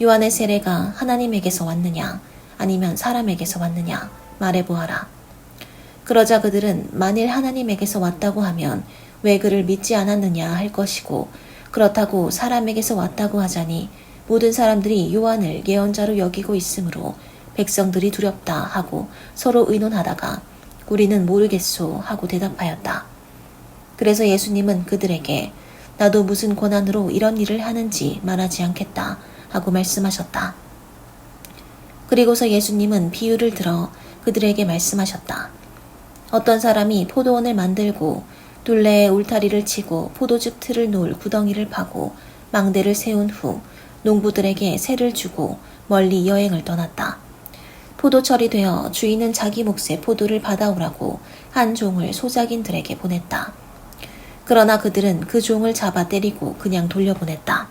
요한의 세례가 하나님에게서 왔느냐 아니면 사람에게서 왔느냐 말해보아라. 그러자 그들은 만일 하나님에게서 왔다고 하면 왜 그를 믿지 않았느냐 할 것이고 그렇다고 사람에게서 왔다고 하자니 모든 사람들이 요한을 예언자로 여기고 있으므로 백성들이 두렵다 하고 서로 의논하다가 우리는 모르겠소 하고 대답하였다. 그래서 예수님은 그들에게 나도 무슨 권한으로 이런 일을 하는지 말하지 않겠다 하고 말씀하셨다. 그리고서 예수님은 비유를 들어 그들에게 말씀하셨다. 어떤 사람이 포도원을 만들고 둘레에 울타리를 치고 포도즙 틀을 놓을 구덩이를 파고 망대를 세운 후 농부들에게 세를 주고 멀리 여행을 떠났다. 포도철이 되어 주인은 자기 몫의 포도를 받아오라고 한 종을 소작인들에게 보냈다. 그러나 그들은 그 종을 잡아 때리고 그냥 돌려보냈다.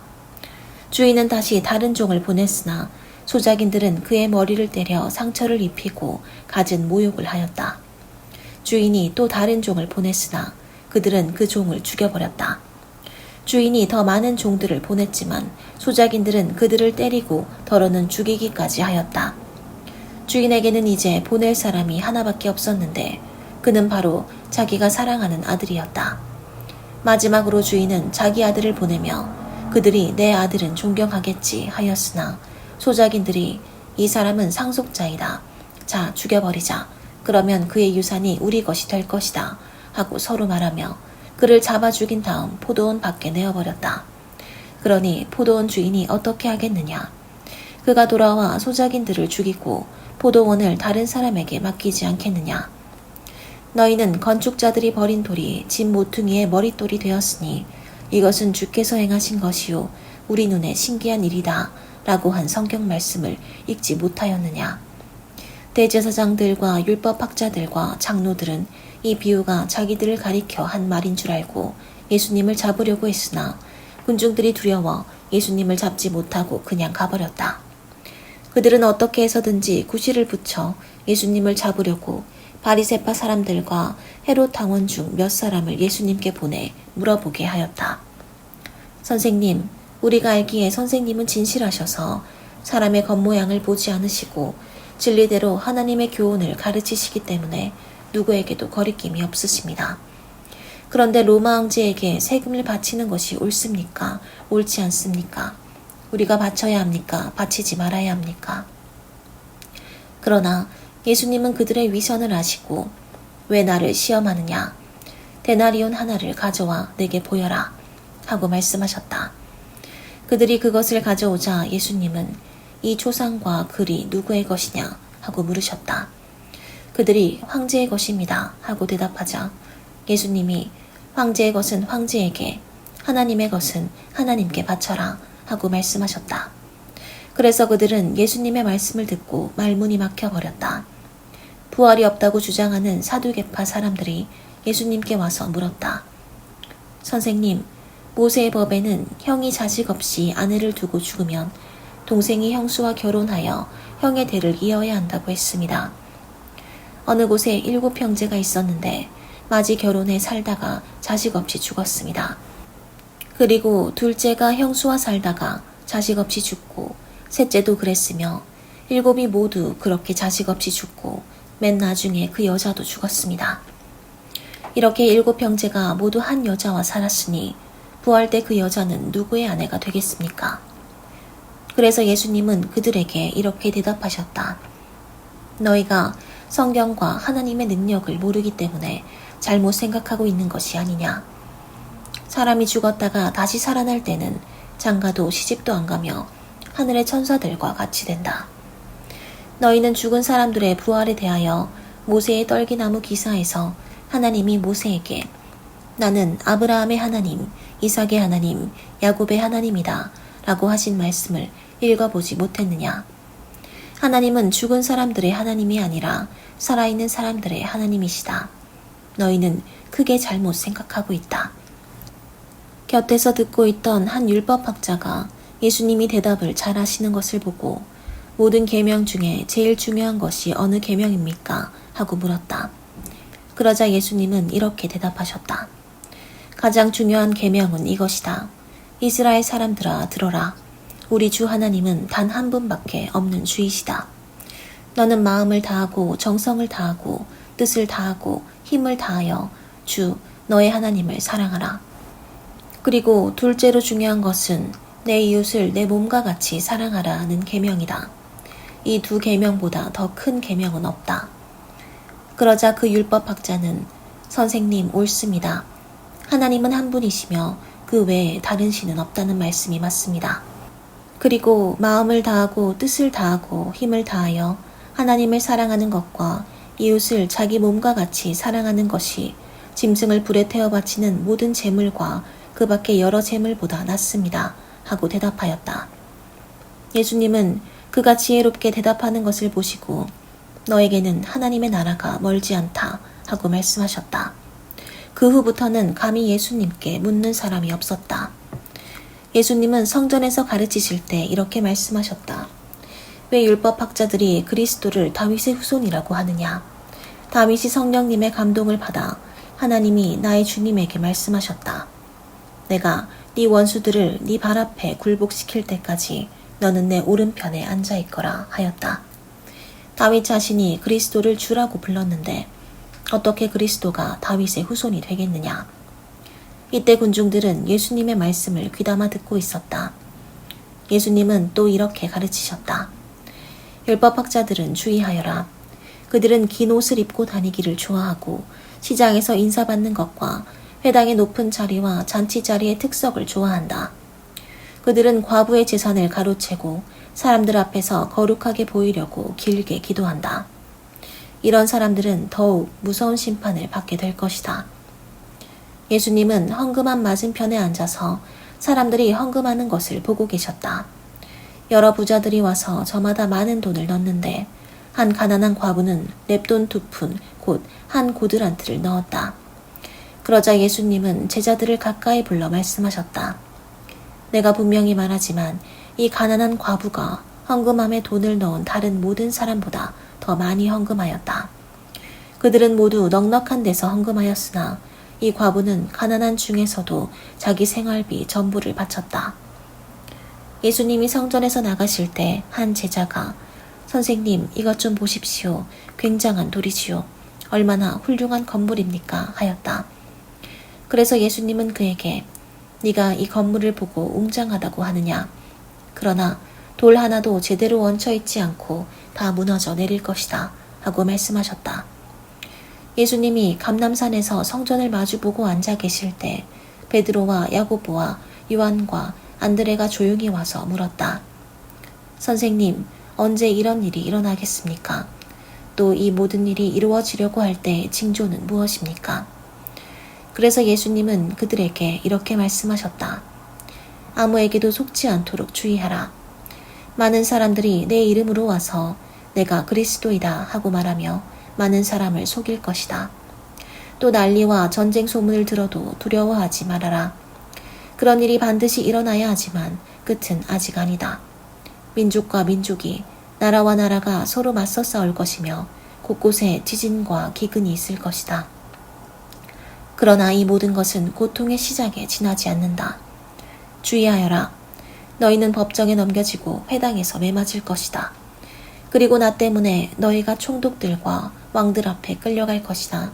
주인은 다시 다른 종을 보냈으나 소작인들은 그의 머리를 때려 상처를 입히고 갖은 모욕을 하였다. 주인이 또 다른 종을 보냈으나 그들은 그 종을 죽여버렸다. 주인이 더 많은 종들을 보냈지만 소작인들은 그들을 때리고 더러는 죽이기까지 하였다. 주인에게는 이제 보낼 사람이 하나밖에 없었는데 그는 바로 자기가 사랑하는 아들이었다. 마지막으로 주인은 자기 아들을 보내며 그들이 내 아들은 존경하겠지 하였으나 소작인들이 이 사람은 상속자이다. 자, 죽여버리자. 그러면 그의 유산이 우리 것이 될 것이다. 하고 서로 말하며 그를 잡아 죽인 다음 포도원 밖에 내어버렸다. 그러니 포도원 주인이 어떻게 하겠느냐. 그가 돌아와 소작인들을 죽이고 포도원을 다른 사람에게 맡기지 않겠느냐. 너희는 건축자들이 버린 돌이 집 모퉁이의 머릿돌이 되었으니 이것은 주께서 행하신 것이요 우리 눈에 신기한 일이다 라고 한 성경 말씀을 읽지 못하였느냐. 대제사장들과 율법학자들과 장로들은 이 비유가 자기들을 가리켜 한 말인 줄 알고 예수님을 잡으려고 했으나 군중들이 두려워 예수님을 잡지 못하고 그냥 가버렸다. 그들은 어떻게 해서든지 구실을 붙여 예수님을 잡으려고 바리새파 사람들과 헤롯 당원 중 몇 사람을 예수님께 보내 물어보게 하였다. 선생님, 우리가 알기에 선생님은 진실하셔서 사람의 겉모양을 보지 않으시고 진리대로 하나님의 교훈을 가르치시기 때문에 누구에게도 거리낌이 없으십니다. 그런데 로마 황제에게 세금을 바치는 것이 옳습니까? 옳지 않습니까? 우리가 바쳐야 합니까? 바치지 말아야 합니까? 그러나 예수님은 그들의 위선을 아시고 왜 나를 시험하느냐? 데나리온 하나를 가져와 내게 보여라 하고 말씀하셨다. 그들이 그것을 가져오자 예수님은 이 조상과 글이 누구의 것이냐 하고 물으셨다. 그들이 황제의 것입니다 하고 대답하자 예수님이 황제의 것은 황제에게 하나님의 것은 하나님께 바쳐라 하고 말씀하셨다. 그래서 그들은 예수님의 말씀을 듣고 말문이 막혀버렸다. 부활이 없다고 주장하는 사두개파 사람들이 예수님께 와서 물었다. 선생님, 모세의 법에는 형이 자식 없이 아내를 두고 죽으면 동생이 형수와 결혼하여 형의 대를 이어야 한다고 했습니다. 어느 곳에 7형제가 있었는데 맞이 결혼해 살다가 자식 없이 죽었습니다. 그리고 둘째가 형수와 살다가 자식 없이 죽고 셋째도 그랬으며 7이 모두 그렇게 자식 없이 죽고 맨 나중에 그 여자도 죽었습니다. 이렇게 7형제가 모두 한 여자와 살았으니 부활 때 그 여자는 누구의 아내가 되겠습니까? 그래서 예수님은 그들에게 이렇게 대답하셨다. 너희가 성경과 하나님의 능력을 모르기 때문에 잘못 생각하고 있는 것이 아니냐. 사람이 죽었다가 다시 살아날 때는 장가도 시집도 안 가며 하늘의 천사들과 같이 된다. 너희는 죽은 사람들의 부활에 대하여 모세의 떨기나무 기사에서 하나님이 모세에게 나는 아브라함의 하나님, 이삭의 하나님, 야곱의 하나님이다 라고 하신 말씀을 읽어보지 못했느냐. 하나님은 죽은 사람들의 하나님이 아니라 살아있는 사람들의 하나님이시다. 너희는 크게 잘못 생각하고 있다. 곁에서 듣고 있던 한 율법학자가 예수님이 대답을 잘 하시는 것을 보고 모든 계명 중에 제일 중요한 것이 어느 계명입니까? 하고 물었다. 그러자 예수님은 이렇게 대답하셨다. 가장 중요한 계명은 이것이다. 이스라엘 사람들아 들어라. 우리 주 하나님은 단 한 분밖에 없는 주이시다. 너는 마음을 다하고 정성을 다하고 뜻을 다하고 힘을 다하여 주 너의 하나님을 사랑하라. 그리고 둘째로 중요한 것은 내 이웃을 내 몸과 같이 사랑하라는 계명이다. 이 두 계명보다 더 큰 계명은 없다. 그러자 그 율법학자는 선생님 옳습니다. 하나님은 한 분이시며 그 외에 다른 신은 없다는 말씀이 맞습니다. 그리고 마음을 다하고 뜻을 다하고 힘을 다하여 하나님을 사랑하는 것과 이웃을 자기 몸과 같이 사랑하는 것이 짐승을 불에 태워 바치는 모든 제물과 그 밖의 여러 제물보다 낫습니다. 하고 대답하였다. 예수님은 그가 지혜롭게 대답하는 것을 보시고 너에게는 하나님의 나라가 멀지 않다 하고 말씀하셨다. 그 후부터는 감히 예수님께 묻는 사람이 없었다. 예수님은 성전에서 가르치실 때 이렇게 말씀하셨다. 왜 율법학자들이 그리스도를 다윗의 후손이라고 하느냐? 다윗이 성령님의 감동을 받아 하나님이 나의 주님에게 말씀하셨다. 내가 네 원수들을 네 발 앞에 굴복시킬 때까지 너는 내 오른편에 앉아 있거라 하였다. 다윗 자신이 그리스도를 주라고 불렀는데 어떻게 그리스도가 다윗의 후손이 되겠느냐? 이때 군중들은 예수님의 말씀을 귀담아 듣고 있었다. 예수님은 또 이렇게 가르치셨다. 율법학자들은 주의하여라. 그들은 긴 옷을 입고 다니기를 좋아하고 시장에서 인사받는 것과 회당의 높은 자리와 잔치 자리의 특석을 좋아한다. 그들은 과부의 재산을 가로채고 사람들 앞에서 거룩하게 보이려고 길게 기도한다. 이런 사람들은 더욱 무서운 심판을 받게 될 것이다. 예수님은 헌금함 맞은편에 앉아서 사람들이 헌금하는 것을 보고 계셨다. 여러 부자들이 와서 저마다 많은 돈을 넣는데 한 가난한 과부는 랩돈 2푼 곧 한 고드란트를 넣었다. 그러자 예수님은 제자들을 가까이 불러 말씀하셨다. 내가 분명히 말하지만 이 가난한 과부가 헌금함에 돈을 넣은 다른 모든 사람보다 더 많이 헌금하였다. 그들은 모두 넉넉한 데서 헌금하였으나 이 과부는 가난한 중에서도 자기 생활비 전부를 바쳤다. 예수님이 성전에서 나가실 때 한 제자가 선생님 이것 좀 보십시오. 굉장한 돌이지요. 얼마나 훌륭한 건물입니까? 하였다. 그래서 예수님은 그에게 네가 이 건물을 보고 웅장하다고 하느냐? 그러나 돌 하나도 제대로 얹혀 있지 않고 다 무너져 내릴 것이다 하고 말씀하셨다. 예수님이 감람산에서 성전을 마주보고 앉아 계실 때 베드로와 야고보와 요한과 안드레가 조용히 와서 물었다. 선생님, 언제 이런 일이 일어나겠습니까? 또 이 모든 일이 이루어지려고 할 때 징조는 무엇입니까? 그래서 예수님은 그들에게 이렇게 말씀하셨다. 아무에게도 속지 않도록 주의하라. 많은 사람들이 내 이름으로 와서 내가 그리스도이다 하고 말하며 많은 사람을 속일 것이다. 또 난리와 전쟁 소문을 들어도 두려워하지 말아라. 그런 일이 반드시 일어나야 하지만 끝은 아직 아니다. 민족과 민족이 나라와 나라가 서로 맞서 싸울 것이며 곳곳에 지진과 기근이 있을 것이다. 그러나 이 모든 것은 고통의 시작에 지나지 않는다. 주의하여라. 너희는 법정에 넘겨지고 회당에서 매맞을 것이다. 그리고 나 때문에 너희가 총독들과 왕들 앞에 끌려갈 것이다.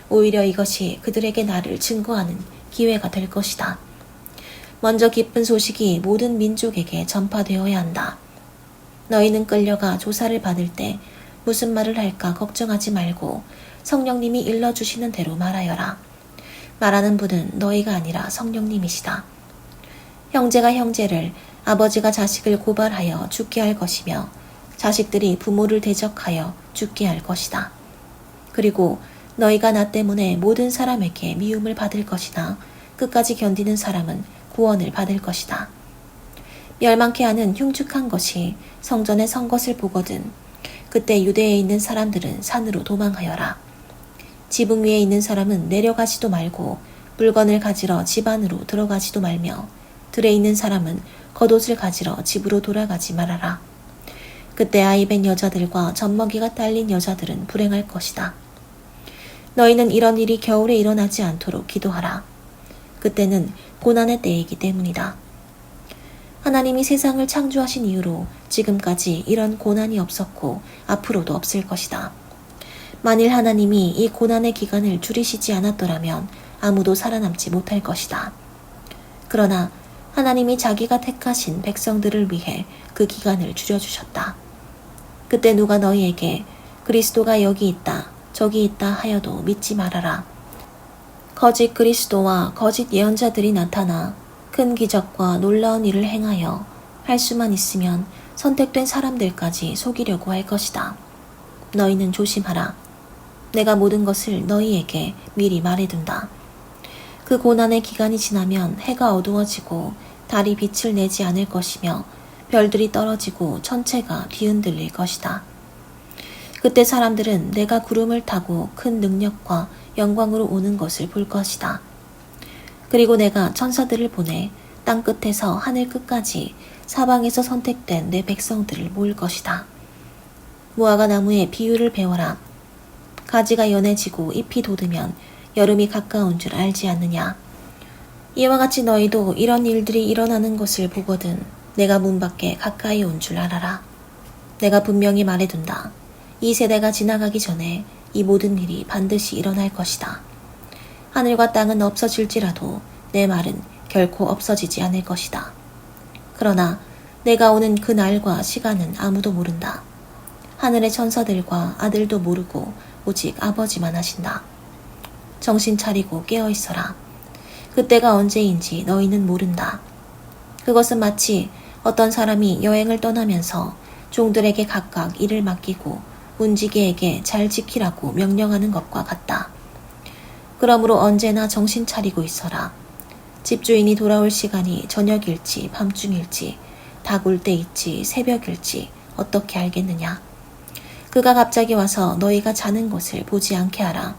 오히려 이것이 그들에게 나를 증거하는 기회가 될 것이다. 먼저 기쁜 소식이 모든 민족에게 전파되어야 한다. 너희는 끌려가 조사를 받을 때 무슨 말을 할까 걱정하지 말고 성령님이 일러주시는 대로 말하여라. 말하는 분은 너희가 아니라 성령님이시다. 형제가 형제를, 아버지가 자식을 고발하여 죽게 할 것이며 자식들이 부모를 대적하여 죽게 할 것이다. 그리고 너희가 나 때문에 모든 사람에게 미움을 받을 것이나 끝까지 견디는 사람은 구원을 받을 것이다. 멸망케 하는 흉측한 것이 성전에 선 것을 보거든 그때 유대에 있는 사람들은 산으로 도망하여라. 지붕 위에 있는 사람은 내려가지도 말고 물건을 가지러 집 안으로 들어가지도 말며 들에 있는 사람은 겉옷을 가지러 집으로 돌아가지 말아라. 그때 아이벤 여자들과 젖먹이가 딸린 여자들은 불행할 것이다. 너희는 이런 일이 겨울에 일어나지 않도록 기도하라. 그때는 고난의 때이기 때문이다. 하나님이 세상을 창조하신 이후로 지금까지 이런 고난이 없었고 앞으로도 없을 것이다. 만일 하나님이 이 고난의 기간을 줄이시지 않았더라면 아무도 살아남지 못할 것이다. 그러나 하나님이 자기가 택하신 백성들을 위해 그 기간을 줄여주셨다. 그때 누가 너희에게 그리스도가 여기 있다, 저기 있다 하여도 믿지 말아라. 거짓 그리스도와 거짓 예언자들이 나타나 큰 기적과 놀라운 일을 행하여 할 수만 있으면 선택된 사람들까지 속이려고 할 것이다. 너희는 조심하라. 내가 모든 것을 너희에게 미리 말해둔다. 그 고난의 기간이 지나면 해가 어두워지고 달이 빛을 내지 않을 것이며 별들이 떨어지고 천체가 뒤흔들릴 것이다. 그때 사람들은 내가 구름을 타고 큰 능력과 영광으로 오는 것을 볼 것이다. 그리고 내가 천사들을 보내 땅 끝에서 하늘 끝까지 사방에서 선택된 내 백성들을 모을 것이다. 무화과 나무의 비유를 배워라. 가지가 연해지고 잎이 돋으면 여름이 가까운 줄 알지 않느냐. 이와 같이 너희도 이런 일들이 일어나는 것을 보거든 내가 문 밖에 가까이 온 줄 알아라. 내가 분명히 말해둔다. 이 세대가 지나가기 전에 이 모든 일이 반드시 일어날 것이다. 하늘과 땅은 없어질지라도 내 말은 결코 없어지지 않을 것이다. 그러나 내가 오는 그 날과 시간은 아무도 모른다. 하늘의 천사들과 아들도 모르고 오직 아버지만 하신다. 정신 차리고 깨어 있어라. 그때가 언제인지 너희는 모른다. 그것은 마치 어떤 사람이 여행을 떠나면서 종들에게 각각 일을 맡기고 문지기에게 잘 지키라고 명령하는 것과 같다. 그러므로 언제나 정신 차리고 있어라. 집주인이 돌아올 시간이 저녁일지 밤중일지 닭 올 때일지 새벽일지 어떻게 알겠느냐. 그가 갑자기 와서 너희가 자는 것을 보지 않게 하라.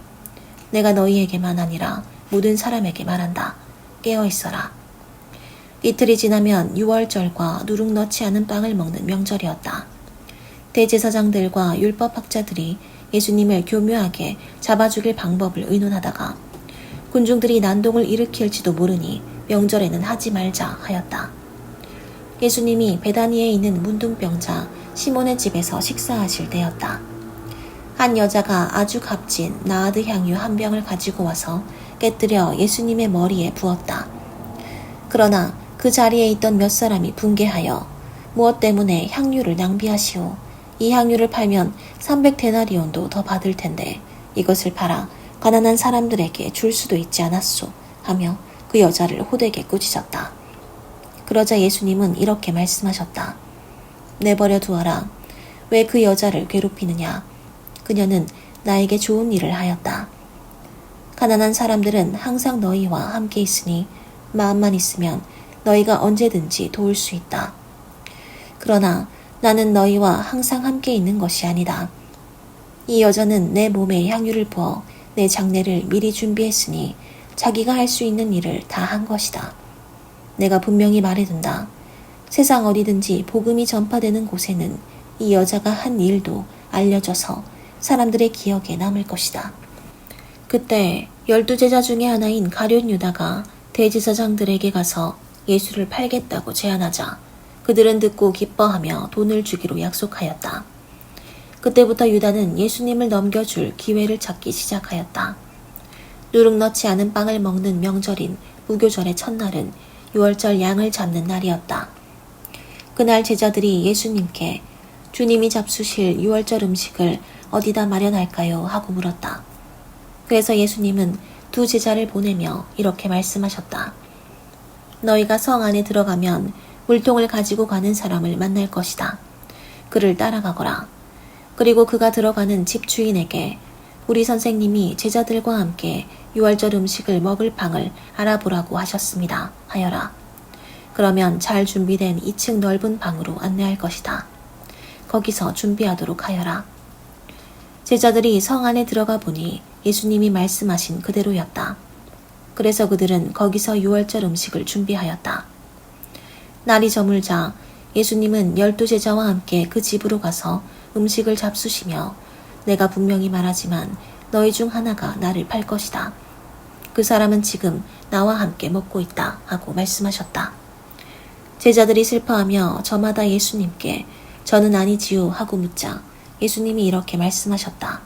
내가 너희에게만 아니라 모든 사람에게 말한다. 깨어 있어라. 이틀이 지나면 유월절과 누룩 넣지 않은 빵을 먹는 명절이었다. 대제사장들과 율법학자들이 예수님을 교묘하게 잡아 죽일 방법을 의논하다가 군중들이 난동을 일으킬지도 모르니 명절에는 하지 말자 하였다. 예수님이 베다니에 있는 문둥병자 시몬의 집에서 식사하실 때였다. 한 여자가 아주 값진 나아드 향유 한 병을 가지고 와서 깨뜨려 예수님의 머리에 부었다. 그러나 그 자리에 있던 몇 사람이 분개하여 무엇 때문에 향유를 낭비하시오. 이 향유를 팔면 300데나리온도 더 받을 텐데 이것을 팔아 가난한 사람들에게 줄 수도 있지 않았소 하며 그 여자를 호되게 꾸짖었다. 그러자 예수님은 이렇게 말씀하셨다. 내버려 두어라. 왜 그 여자를 괴롭히느냐. 그녀는 나에게 좋은 일을 하였다. 가난한 사람들은 항상 너희와 함께 있으니 마음만 있으면 너희가 언제든지 도울 수 있다. 그러나 나는 너희와 항상 함께 있는 것이 아니다. 이 여자는 내 몸에 향유를 부어 내 장례를 미리 준비했으니 자기가 할 수 있는 일을 다 한 것이다. 내가 분명히 말해둔다. 세상 어디든지 복음이 전파되는 곳에는 이 여자가 한 일도 알려져서 사람들의 기억에 남을 것이다. 그때 12제자 중에 하나인 가룟 유다가 대제사장들에게 가서 예수를 팔겠다고 제안하자 그들은 듣고 기뻐하며 돈을 주기로 약속하였다. 그때부터 유다는 예수님을 넘겨줄 기회를 찾기 시작하였다. 누룩 넣지 않은 빵을 먹는 명절인 무교절의 첫날은 유월절 양을 잡는 날이었다. 그날 제자들이 예수님께 주님이 잡수실 유월절 음식을 어디다 마련할까요? 하고 물었다. 그래서 예수님은 두 제자를 보내며 이렇게 말씀하셨다. 너희가 성 안에 들어가면 물통을 가지고 가는 사람을 만날 것이다. 그를 따라가거라. 그리고 그가 들어가는 집주인에게 우리 선생님이 제자들과 함께 유월절 음식을 먹을 방을 알아보라고 하셨습니다. 하여라. 그러면 잘 준비된 2층 넓은 방으로 안내할 것이다. 거기서 준비하도록 하여라. 제자들이 성 안에 들어가 보니 예수님이 말씀하신 그대로였다. 그래서 그들은 거기서 유월절 음식을 준비하였다. 날이 저물자 예수님은 12제자와 함께 그 집으로 가서 음식을 잡수시며 내가 분명히 말하지만 너희 중 하나가 나를 팔 것이다. 그 사람은 지금 나와 함께 먹고 있다 하고 말씀하셨다. 제자들이 슬퍼하며 저마다 예수님께 저는 아니지요 하고 묻자 예수님이 이렇게 말씀하셨다.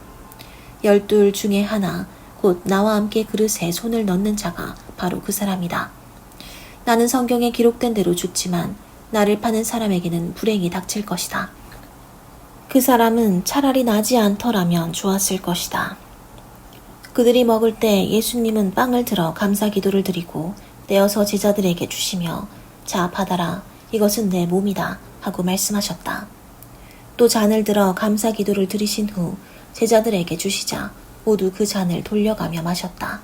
12 중에 하나 곧 나와 함께 그릇에 손을 넣는 자가 바로 그 사람이다. 나는 성경에 기록된 대로 죽지만 나를 파는 사람에게는 불행이 닥칠 것이다. 그 사람은 차라리 나지 않더라면 좋았을 것이다. 그들이 먹을 때 예수님은 빵을 들어 감사 기도를 드리고 떼어서 제자들에게 주시며 자 받아라 이것은 내 몸이다 하고 말씀하셨다. 또 잔을 들어 감사 기도를 드리신 후 제자들에게 주시자 모두 그 잔을 돌려가며 마셨다.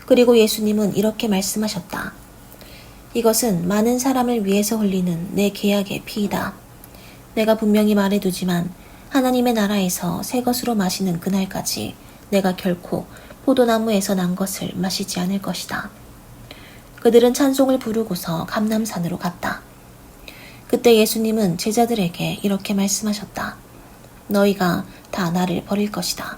그리고 예수님은 이렇게 말씀하셨다. 이것은 많은 사람을 위해서 흘리는 내 계약의 피이다. 내가 분명히 말해두지만 하나님의 나라에서 새 것으로 마시는 그날까지 내가 결코 포도나무에서 난 것을 마시지 않을 것이다. 그들은 찬송을 부르고서 감람산으로 갔다. 그때 예수님은 제자들에게 이렇게 말씀하셨다. 너희가 다 나를 버릴 것이다.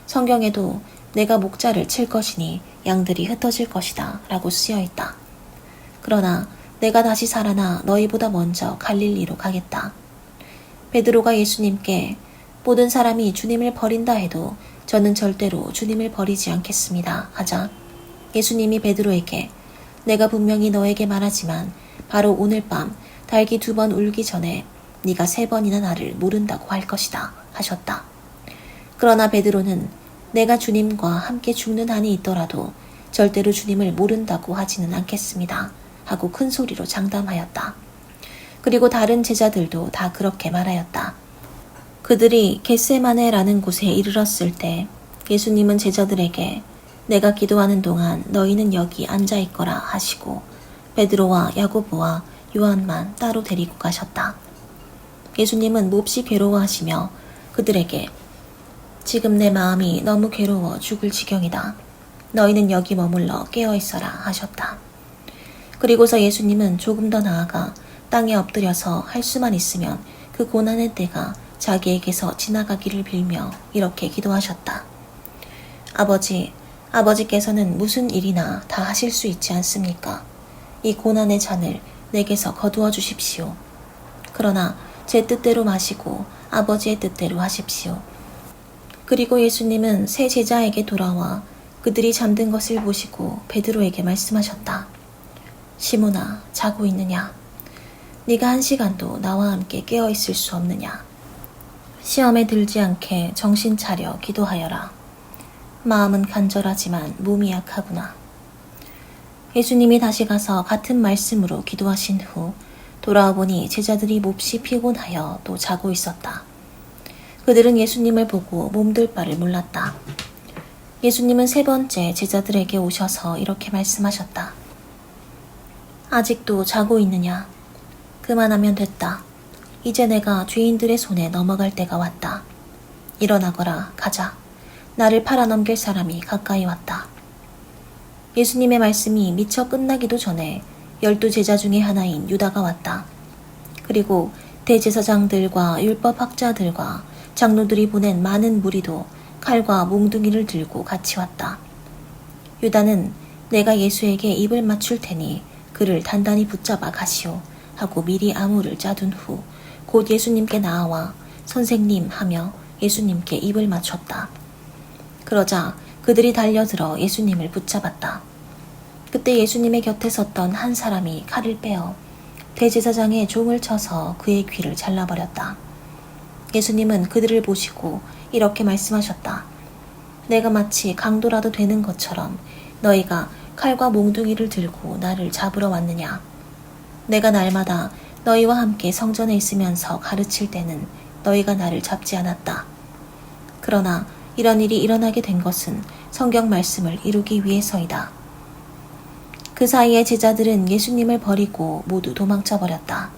성경에도 내가 목자를 칠 것이니 양들이 흩어질 것이다 라고 쓰여있다. 그러나 내가 다시 살아나 너희보다 먼저 갈릴리로 가겠다. 베드로가 예수님께 모든 사람이 주님을 버린다 해도 저는 절대로 주님을 버리지 않겠습니다 하자 예수님이 베드로에게 내가 분명히 너에게 말하지만 바로 오늘 밤 닭이 2번 울기 전에 네가 3번이나 나를 모른다고 할 것이다 하셨다. 그러나 베드로는 내가 주님과 함께 죽는 한이 있더라도 절대로 주님을 모른다고 하지는 않겠습니다 하고 큰 소리로 장담하였다. 그리고 다른 제자들도 다 그렇게 말하였다. 그들이 겟세마네라는 곳에 이르렀을 때 예수님은 제자들에게 내가 기도하는 동안 너희는 여기 앉아있거라 하시고 베드로와 야고보와 요한만 따로 데리고 가셨다. 예수님은 몹시 괴로워하시며 그들에게 지금 내 마음이 너무 괴로워 죽을 지경이다. 너희는 여기 머물러 깨어있어라 하셨다. 그리고서 예수님은 조금 더 나아가 땅에 엎드려서 할 수만 있으면 그 고난의 때가 자기에게서 지나가기를 빌며 이렇게 기도하셨다. 아버지께서는 무슨 일이나 다 하실 수 있지 않습니까? 이 고난의 잔을 내게서 거두어 주십시오. 그러나 제 뜻대로 마시고 아버지의 뜻대로 하십시오. 그리고 예수님은 세 제자에게 돌아와 그들이 잠든 것을 보시고 베드로에게 말씀하셨다. 시몬아, 자고 있느냐? 네가 1시간도 나와 함께 깨어있을 수 없느냐? 시험에 들지 않게 정신 차려 기도하여라. 마음은 간절하지만 몸이 약하구나. 예수님이 다시 가서 같은 말씀으로 기도하신 후 돌아와 보니 제자들이 몹시 피곤하여 또 자고 있었다. 그들은 예수님을 보고 몸둘 바를 몰랐다. 예수님은 3번째 제자들에게 오셔서 이렇게 말씀하셨다. 아직도 자고 있느냐? 그만하면 됐다. 이제 내가 죄인들의 손에 넘어갈 때가 왔다. 일어나거라, 가자. 나를 팔아넘길 사람이 가까이 왔다. 예수님의 말씀이 미처 끝나기도 전에 12제자 중에 하나인 유다가 왔다. 그리고 대제사장들과 율법학자들과 장로들이 보낸 많은 무리도 칼과 몽둥이를 들고 같이 왔다. 유다는 내가 예수에게 입을 맞출 테니 그를 단단히 붙잡아 가시오 하고 미리 암호를 짜둔 후 곧 예수님께 나아와 선생님 하며 예수님께 입을 맞췄다. 그러자 그들이 달려들어 예수님을 붙잡았다. 그때 예수님의 곁에 섰던 한 사람이 칼을 빼어 대제사장의 종을 쳐서 그의 귀를 잘라버렸다. 예수님은 그들을 보시고 이렇게 말씀하셨다. 내가 마치 강도라도 되는 것처럼 너희가 칼과 몽둥이를 들고 나를 잡으러 왔느냐. 내가 날마다 너희와 함께 성전에 있으면서 가르칠 때는 너희가 나를 잡지 않았다. 그러나 이런 일이 일어나게 된 것은 성경 말씀을 이루기 위해서이다. 그 사이에 제자들은 예수님을 버리고 모두 도망쳐 버렸다.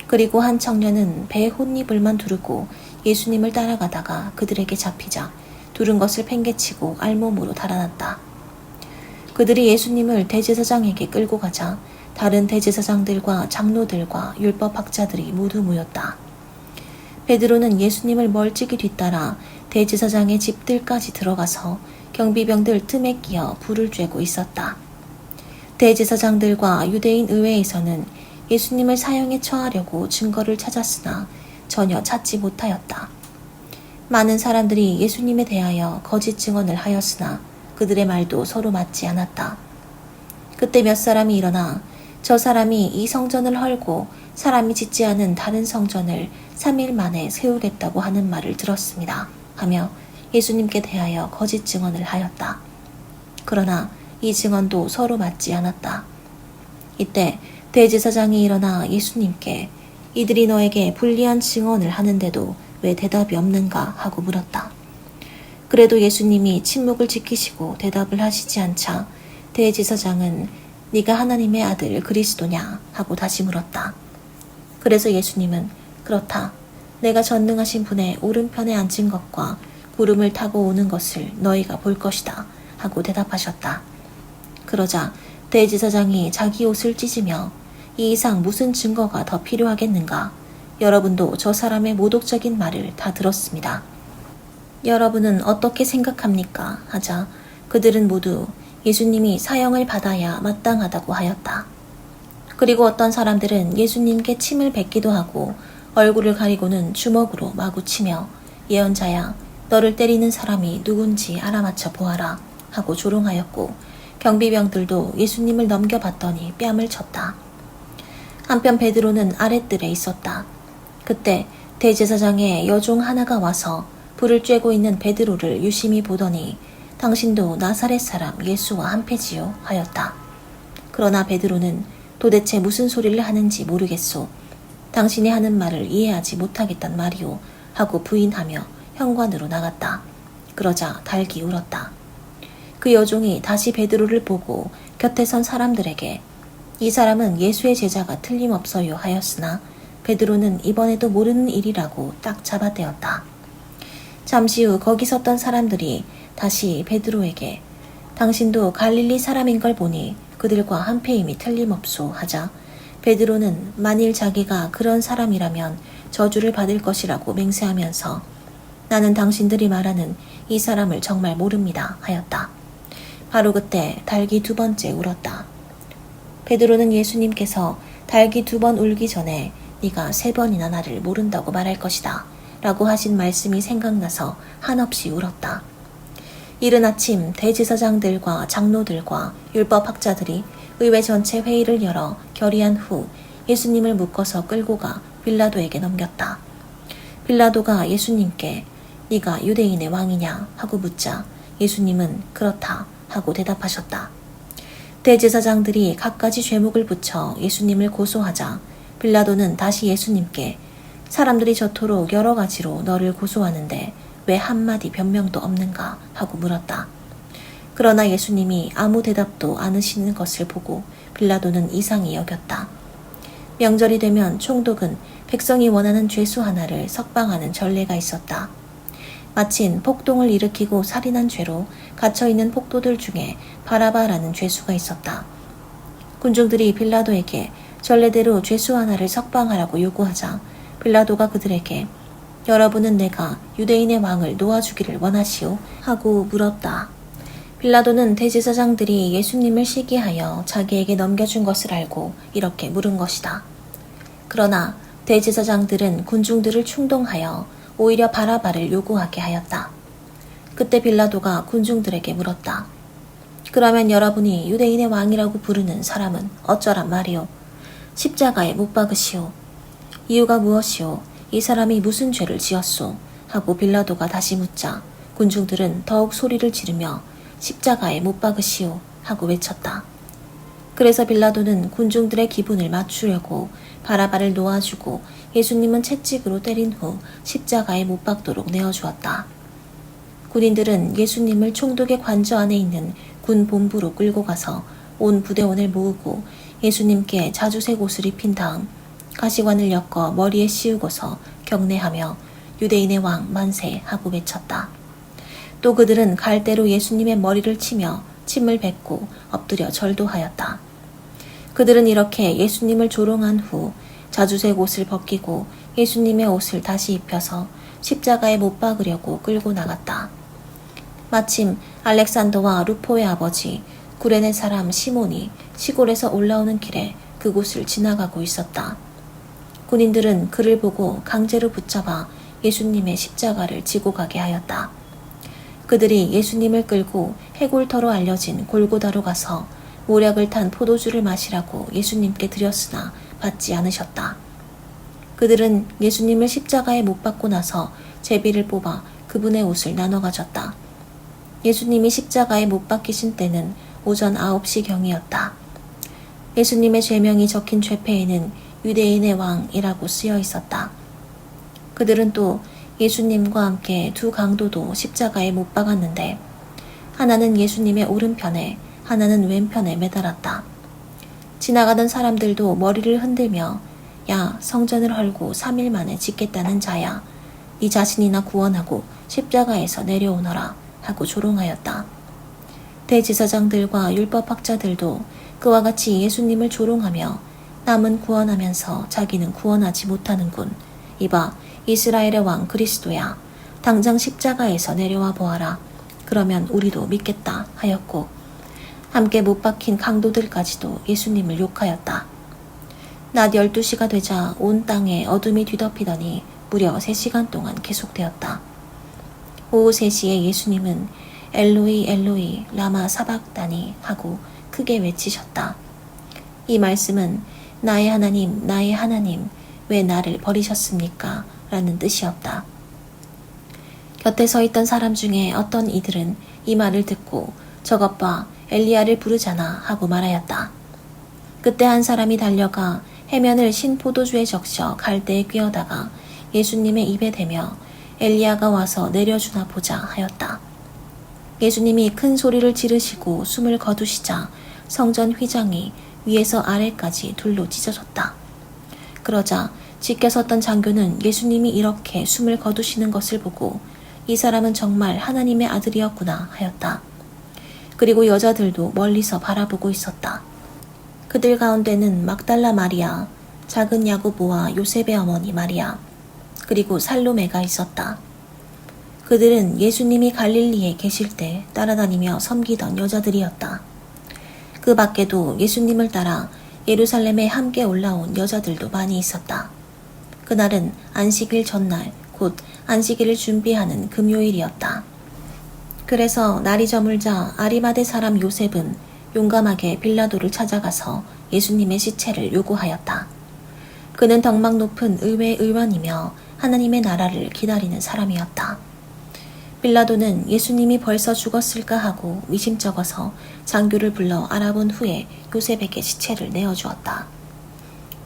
그리고 한 청년은 배에 혼잎을만 두르고 예수님을 따라가다가 그들에게 잡히자 두른 것을 팽개치고 알몸으로 달아났다. 그들이 예수님을 대제사장에게 끌고 가자 다른 대제사장들과 장로들과 율법학자들이 모두 모였다. 베드로는 예수님을 멀찍이 뒤따라 대제사장의 집들까지 들어가서 경비병들 틈에 끼어 불을 쬐고 있었다. 대제사장들과 유대인 의회에서는 예수님을 사형에 처하려고 증거를 찾았으나 전혀 찾지 못하였다. 많은 사람들이 예수님에 대하여 거짓 증언을 하였으나 그들의 말도 서로 맞지 않았다. 그때 몇 사람이 일어나 저 사람이 이 성전을 헐고 사람이 짓지 않은 다른 성전을 3일 만에 세우겠다고 하는 말을 들었습니다. 하며 예수님께 대하여 거짓 증언을 하였다. 그러나 이 증언도 서로 맞지 않았다. 이때 대제사장이 일어나 예수님께 이들이 너에게 불리한 증언을 하는데도 왜 대답이 없는가 하고 물었다. 그래도 예수님이 침묵을 지키시고 대답을 하시지 않자 대제사장은 네가 하나님의 아들 그리스도냐 하고 다시 물었다. 그래서 예수님은 그렇다. 내가 전능하신 분의 오른편에 앉은 것과 구름을 타고 오는 것을 너희가 볼 것이다 하고 대답하셨다. 그러자 대제사장이 자기 옷을 찢으며 이 이상 무슨 증거가 더 필요하겠는가? 여러분도 저 사람의 모독적인 말을 다 들었습니다. 여러분은 어떻게 생각합니까? 하자 그들은 모두 예수님이 사형을 받아야 마땅하다고 하였다. 그리고 어떤 사람들은 예수님께 침을 뱉기도 하고 얼굴을 가리고는 주먹으로 마구 치며 예언자야 너를 때리는 사람이 누군지 알아맞혀 보아라 하고 조롱하였고 경비병들도 예수님을 넘겨봤더니 뺨을 쳤다. 한편 베드로는 아랫뜰에 있었다. 그때 대제사장의 여종 하나가 와서 불을 쬐고 있는 베드로를 유심히 보더니 당신도 나사렛 사람 예수와 한패지요 하였다. 그러나 베드로는 도대체 무슨 소리를 하는지 모르겠소. 당신이 하는 말을 이해하지 못하겠단 말이오 하고 부인하며 현관으로 나갔다. 그러자 달기 울었다. 그 여종이 다시 베드로를 보고 곁에 선 사람들에게 이 사람은 예수의 제자가 틀림없어요 하였으나 베드로는 이번에도 모르는 일이라고 딱 잡아떼었다. 잠시 후 거기 섰던 사람들이 다시 베드로에게 당신도 갈릴리 사람인 걸 보니 그들과 한패임이 틀림없소 하자 베드로는 만일 자기가 그런 사람이라면 저주를 받을 것이라고 맹세하면서 나는 당신들이 말하는 이 사람을 정말 모릅니다 하였다. 바로 그때 닭이 2번째 울었다. 베드로는 예수님께서 닭이 2번 울기 전에 네가 3번이나 나를 모른다고 말할 것이다 라고 하신 말씀이 생각나서 한없이 울었다. 이른 아침 대제사장들과 장로들과 율법학자들이 의회 전체 회의를 열어 결의한 후 예수님을 묶어서 끌고 가 빌라도에게 넘겼다. 빌라도가 예수님께 네가 유대인의 왕이냐 하고 묻자 예수님은 그렇다 하고 대답하셨다. 대제사장들이 갖가지 죄목을 붙여 예수님을 고소하자 빌라도는 다시 예수님께 사람들이 저토록 여러 가지로 너를 고소하는데 왜 한마디 변명도 없는가 하고 물었다. 그러나 예수님이 아무 대답도 않으시는 것을 보고 빌라도는 이상히 여겼다. 명절이 되면 총독은 백성이 원하는 죄수 하나를 석방하는 전례가 있었다. 마침 폭동을 일으키고 살인한 죄로 갇혀있는 폭도들 중에 바라바라는 죄수가 있었다. 군중들이 빌라도에게 전례대로 죄수 하나를 석방하라고 요구하자 빌라도가 그들에게 여러분은 내가 유대인의 왕을 놓아주기를 원하시오? 하고 물었다. 빌라도는 대제사장들이 예수님을 시기하여 자기에게 넘겨준 것을 알고 이렇게 물은 것이다. 그러나 대제사장들은 군중들을 충동하여 오히려 바라바를 요구하게 하였다. 그때 빌라도가 군중들에게 물었다. 그러면 여러분이 유대인의 왕이라고 부르는 사람은 어쩌란 말이오? 십자가에 못 박으시오. 이유가 무엇이오? 이 사람이 무슨 죄를 지었소? 하고 빌라도가 다시 묻자 군중들은 더욱 소리를 지르며 십자가에 못 박으시오 하고 외쳤다. 그래서 빌라도는 군중들의 기분을 맞추려고 바라바를 놓아주고 예수님은 채찍으로 때린 후 십자가에 못 박도록 내어주었다. 군인들은 예수님을 총독의 관저 안에 있는 군 본부로 끌고 가서 온 부대원을 모으고 예수님께 자주색 옷을 입힌 다음 가시관을 엮어 머리에 씌우고서 경례하며 유대인의 왕 만세 하고 외쳤다. 또 그들은 갈대로 예수님의 머리를 치며 침을 뱉고 엎드려 절도하였다. 그들은 이렇게 예수님을 조롱한 후 자주색 옷을 벗기고 예수님의 옷을 다시 입혀서 십자가에 못 박으려고 끌고 나갔다. 마침 알렉산더와 루포의 아버지 구레네 사람 시몬이 시골에서 올라오는 길에 그곳을 지나가고 있었다. 군인들은 그를 보고 강제로 붙잡아 예수님의 십자가를 지고 가게 하였다. 그들이 예수님을 끌고 해골터로 알려진 골고다로 가서 모략을 탄 포도주를 마시라고 예수님께 드렸으나 받지 않으셨다. 그들은 예수님을 십자가에 못 박고 나서 제비를 뽑아 그분의 옷을 나눠 가졌다. 예수님이 십자가에 못 박히신 때는 오전 9시경이었다. 예수님의 죄명이 적힌 죄패에는 유대인의 왕이라고 쓰여 있었다. 그들은 또 예수님과 함께 두 강도도 십자가에 못 박았는데 하나는 예수님의 오른편에 하나는 왼편에 매달았다. 지나가던 사람들도 머리를 흔들며 야 성전을 헐고 3일 만에 짓겠다는 자야 네 자신이나 구원하고 십자가에서 내려오너라 하고 조롱하였다. 대제사장들과 율법학자들도 그와 같이 예수님을 조롱하며 남은 구원하면서 자기는 구원하지 못하는군. 이봐 이스라엘의 왕 그리스도야 당장 십자가에서 내려와 보아라. 그러면 우리도 믿겠다 하였고 함께 못 박힌 강도들까지도 예수님을 욕하였다. 낮 12시가 되자 온 땅에 어둠이 뒤덮이더니 무려 3시간 동안 계속되었다. 오후 3시에 예수님은 엘로이 엘로이 라마 사박다니 하고 크게 외치셨다. 이 말씀은 나의 하나님 왜 나를 버리셨습니까? 라는 뜻이었다. 곁에 서 있던 사람 중에 어떤 이들은 이 말을 듣고 저것 봐 엘리야를 부르잖아 하고 말하였다. 그때 한 사람이 달려가 해면을 신 포도주에 적셔 갈대에 꿰어다가 예수님의 입에 대며 엘리야가 와서 내려주나 보자 하였다. 예수님이 큰 소리를 지르시고 숨을 거두시자 성전 휘장이 위에서 아래까지 둘로 찢어졌다. 그러자 지켜섰던 장교는 예수님이 이렇게 숨을 거두시는 것을 보고 이 사람은 정말 하나님의 아들이었구나 하였다. 그리고 여자들도 멀리서 바라보고 있었다. 그들 가운데는 막달라 마리아, 작은 야고보와 요셉의 어머니 마리아, 그리고 살로메가 있었다. 그들은 예수님이 갈릴리에 계실 때 따라다니며 섬기던 여자들이었다. 그 밖에도 예수님을 따라 예루살렘에 함께 올라온 여자들도 많이 있었다. 그날은 안식일 전날, 곧 안식일을 준비하는 금요일이었다. 그래서 날이 저물자 아리마대 사람 요셉은 용감하게 빌라도를 찾아가서 예수님의 시체를 요구하였다. 그는 덕망 높은 의회 의원이며 하나님의 나라를 기다리는 사람이었다. 빌라도는 예수님이 벌써 죽었을까 하고 미심쩍어서 장교를 불러 알아본 후에 요셉에게 시체를 내어주었다.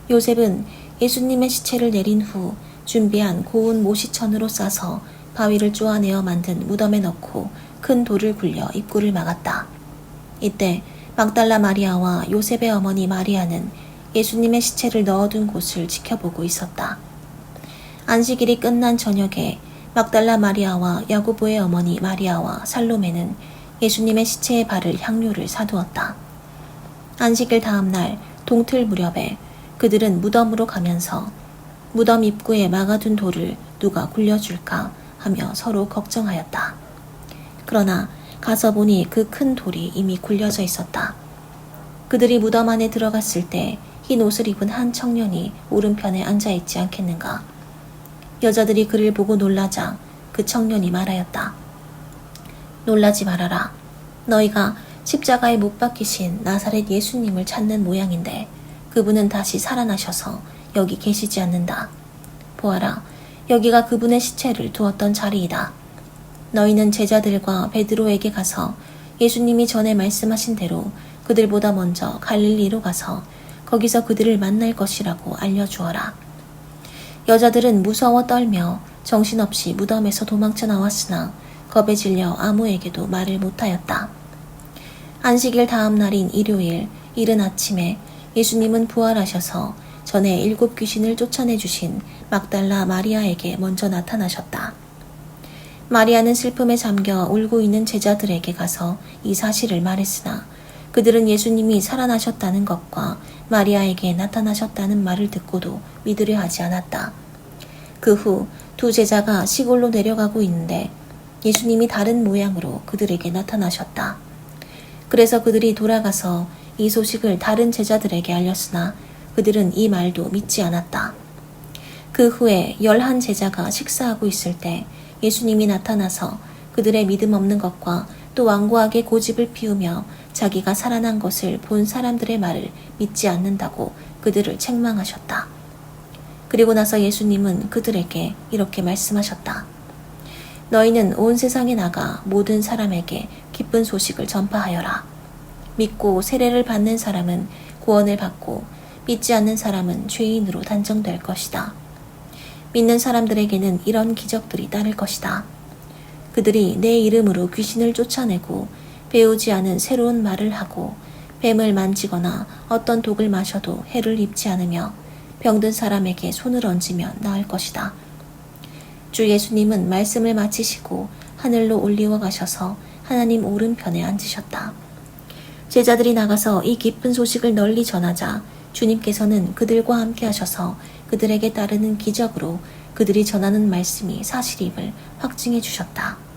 요셉은 예수님의 시체를 내린 후 준비한 고운 모시천으로 싸서 바위를 쪼아내어 만든 무덤에 넣고 큰 돌을 굴려 입구를 막았다. 이때 막달라 마리아와 요셉의 어머니 마리아는 예수님의 시체를 넣어둔 곳을 지켜보고 있었다. 안식일이 끝난 저녁에 막달라 마리아와 야고보의 어머니 마리아와 살로메는 예수님의 시체에 바를 향료를 사두었다. 안식일 다음 날 동틀 무렵에 그들은 무덤으로 가면서 무덤 입구에 막아둔 돌을 누가 굴려줄까 하며 서로 걱정하였다. 그러나 가서 보니 그 큰 돌이 이미 굴려져 있었다. 그들이 무덤 안에 들어갔을 때 흰 옷을 입은 한 청년이 오른편에 앉아있지 않겠는가. 여자들이 그를 보고 놀라자 그 청년이 말하였다. 놀라지 말아라. 너희가 십자가에 못 박히신 나사렛 예수님을 찾는 모양인데 그분은 다시 살아나셔서 여기 계시지 않는다. 보아라, 여기가 그분의 시체를 두었던 자리이다. 너희는 제자들과 베드로에게 가서 예수님이 전에 말씀하신 대로 그들보다 먼저 갈릴리로 가서 거기서 그들을 만날 것이라고 알려주어라. 여자들은 무서워 떨며 정신없이 무덤에서 도망쳐 나왔으나 겁에 질려 아무에게도 말을 못하였다. 안식일 다음 날인 일요일 이른 아침에 예수님은 부활하셔서 전에 7 귀신을 쫓아내주신 막달라 마리아에게 먼저 나타나셨다. 마리아는 슬픔에 잠겨 울고 있는 제자들에게 가서 이 사실을 말했으나 그들은 예수님이 살아나셨다는 것과 마리아에게 나타나셨다는 말을 듣고도 믿으려 하지 않았다. 그 후 2 제자가 시골로 내려가고 있는데 예수님이 다른 모양으로 그들에게 나타나셨다. 그래서 그들이 돌아가서 이 소식을 다른 제자들에게 알렸으나 그들은 이 말도 믿지 않았다. 그 후에 11 제자가 식사하고 있을 때 예수님이 나타나서 그들의 믿음 없는 것과 또 완고하게 고집을 피우며 자기가 살아난 것을 본 사람들의 말을 믿지 않는다고 그들을 책망하셨다. 그리고 나서 예수님은 그들에게 이렇게 말씀하셨다. 너희는 온 세상에 나가 모든 사람에게 기쁜 소식을 전파하여라. 믿고 세례를 받는 사람은 구원을 받고 믿지 않는 사람은 죄인으로 단정될 것이다. 믿는 사람들에게는 이런 기적들이 따를 것이다. 그들이 내 이름으로 귀신을 쫓아내고 배우지 않은 새로운 말을 하고 뱀을 만지거나 어떤 독을 마셔도 해를 입지 않으며 병든 사람에게 손을 얹으면 나을 것이다. 주 예수님은 말씀을 마치시고 하늘로 올리워 가셔서 하나님 오른편에 앉으셨다. 제자들이 나가서 이 기쁜 소식을 널리 전하자 주님께서는 그들과 함께 하셔서 그들에게 따르는 기적으로 그들이 전하는 말씀이 사실임을 확증해 주셨다.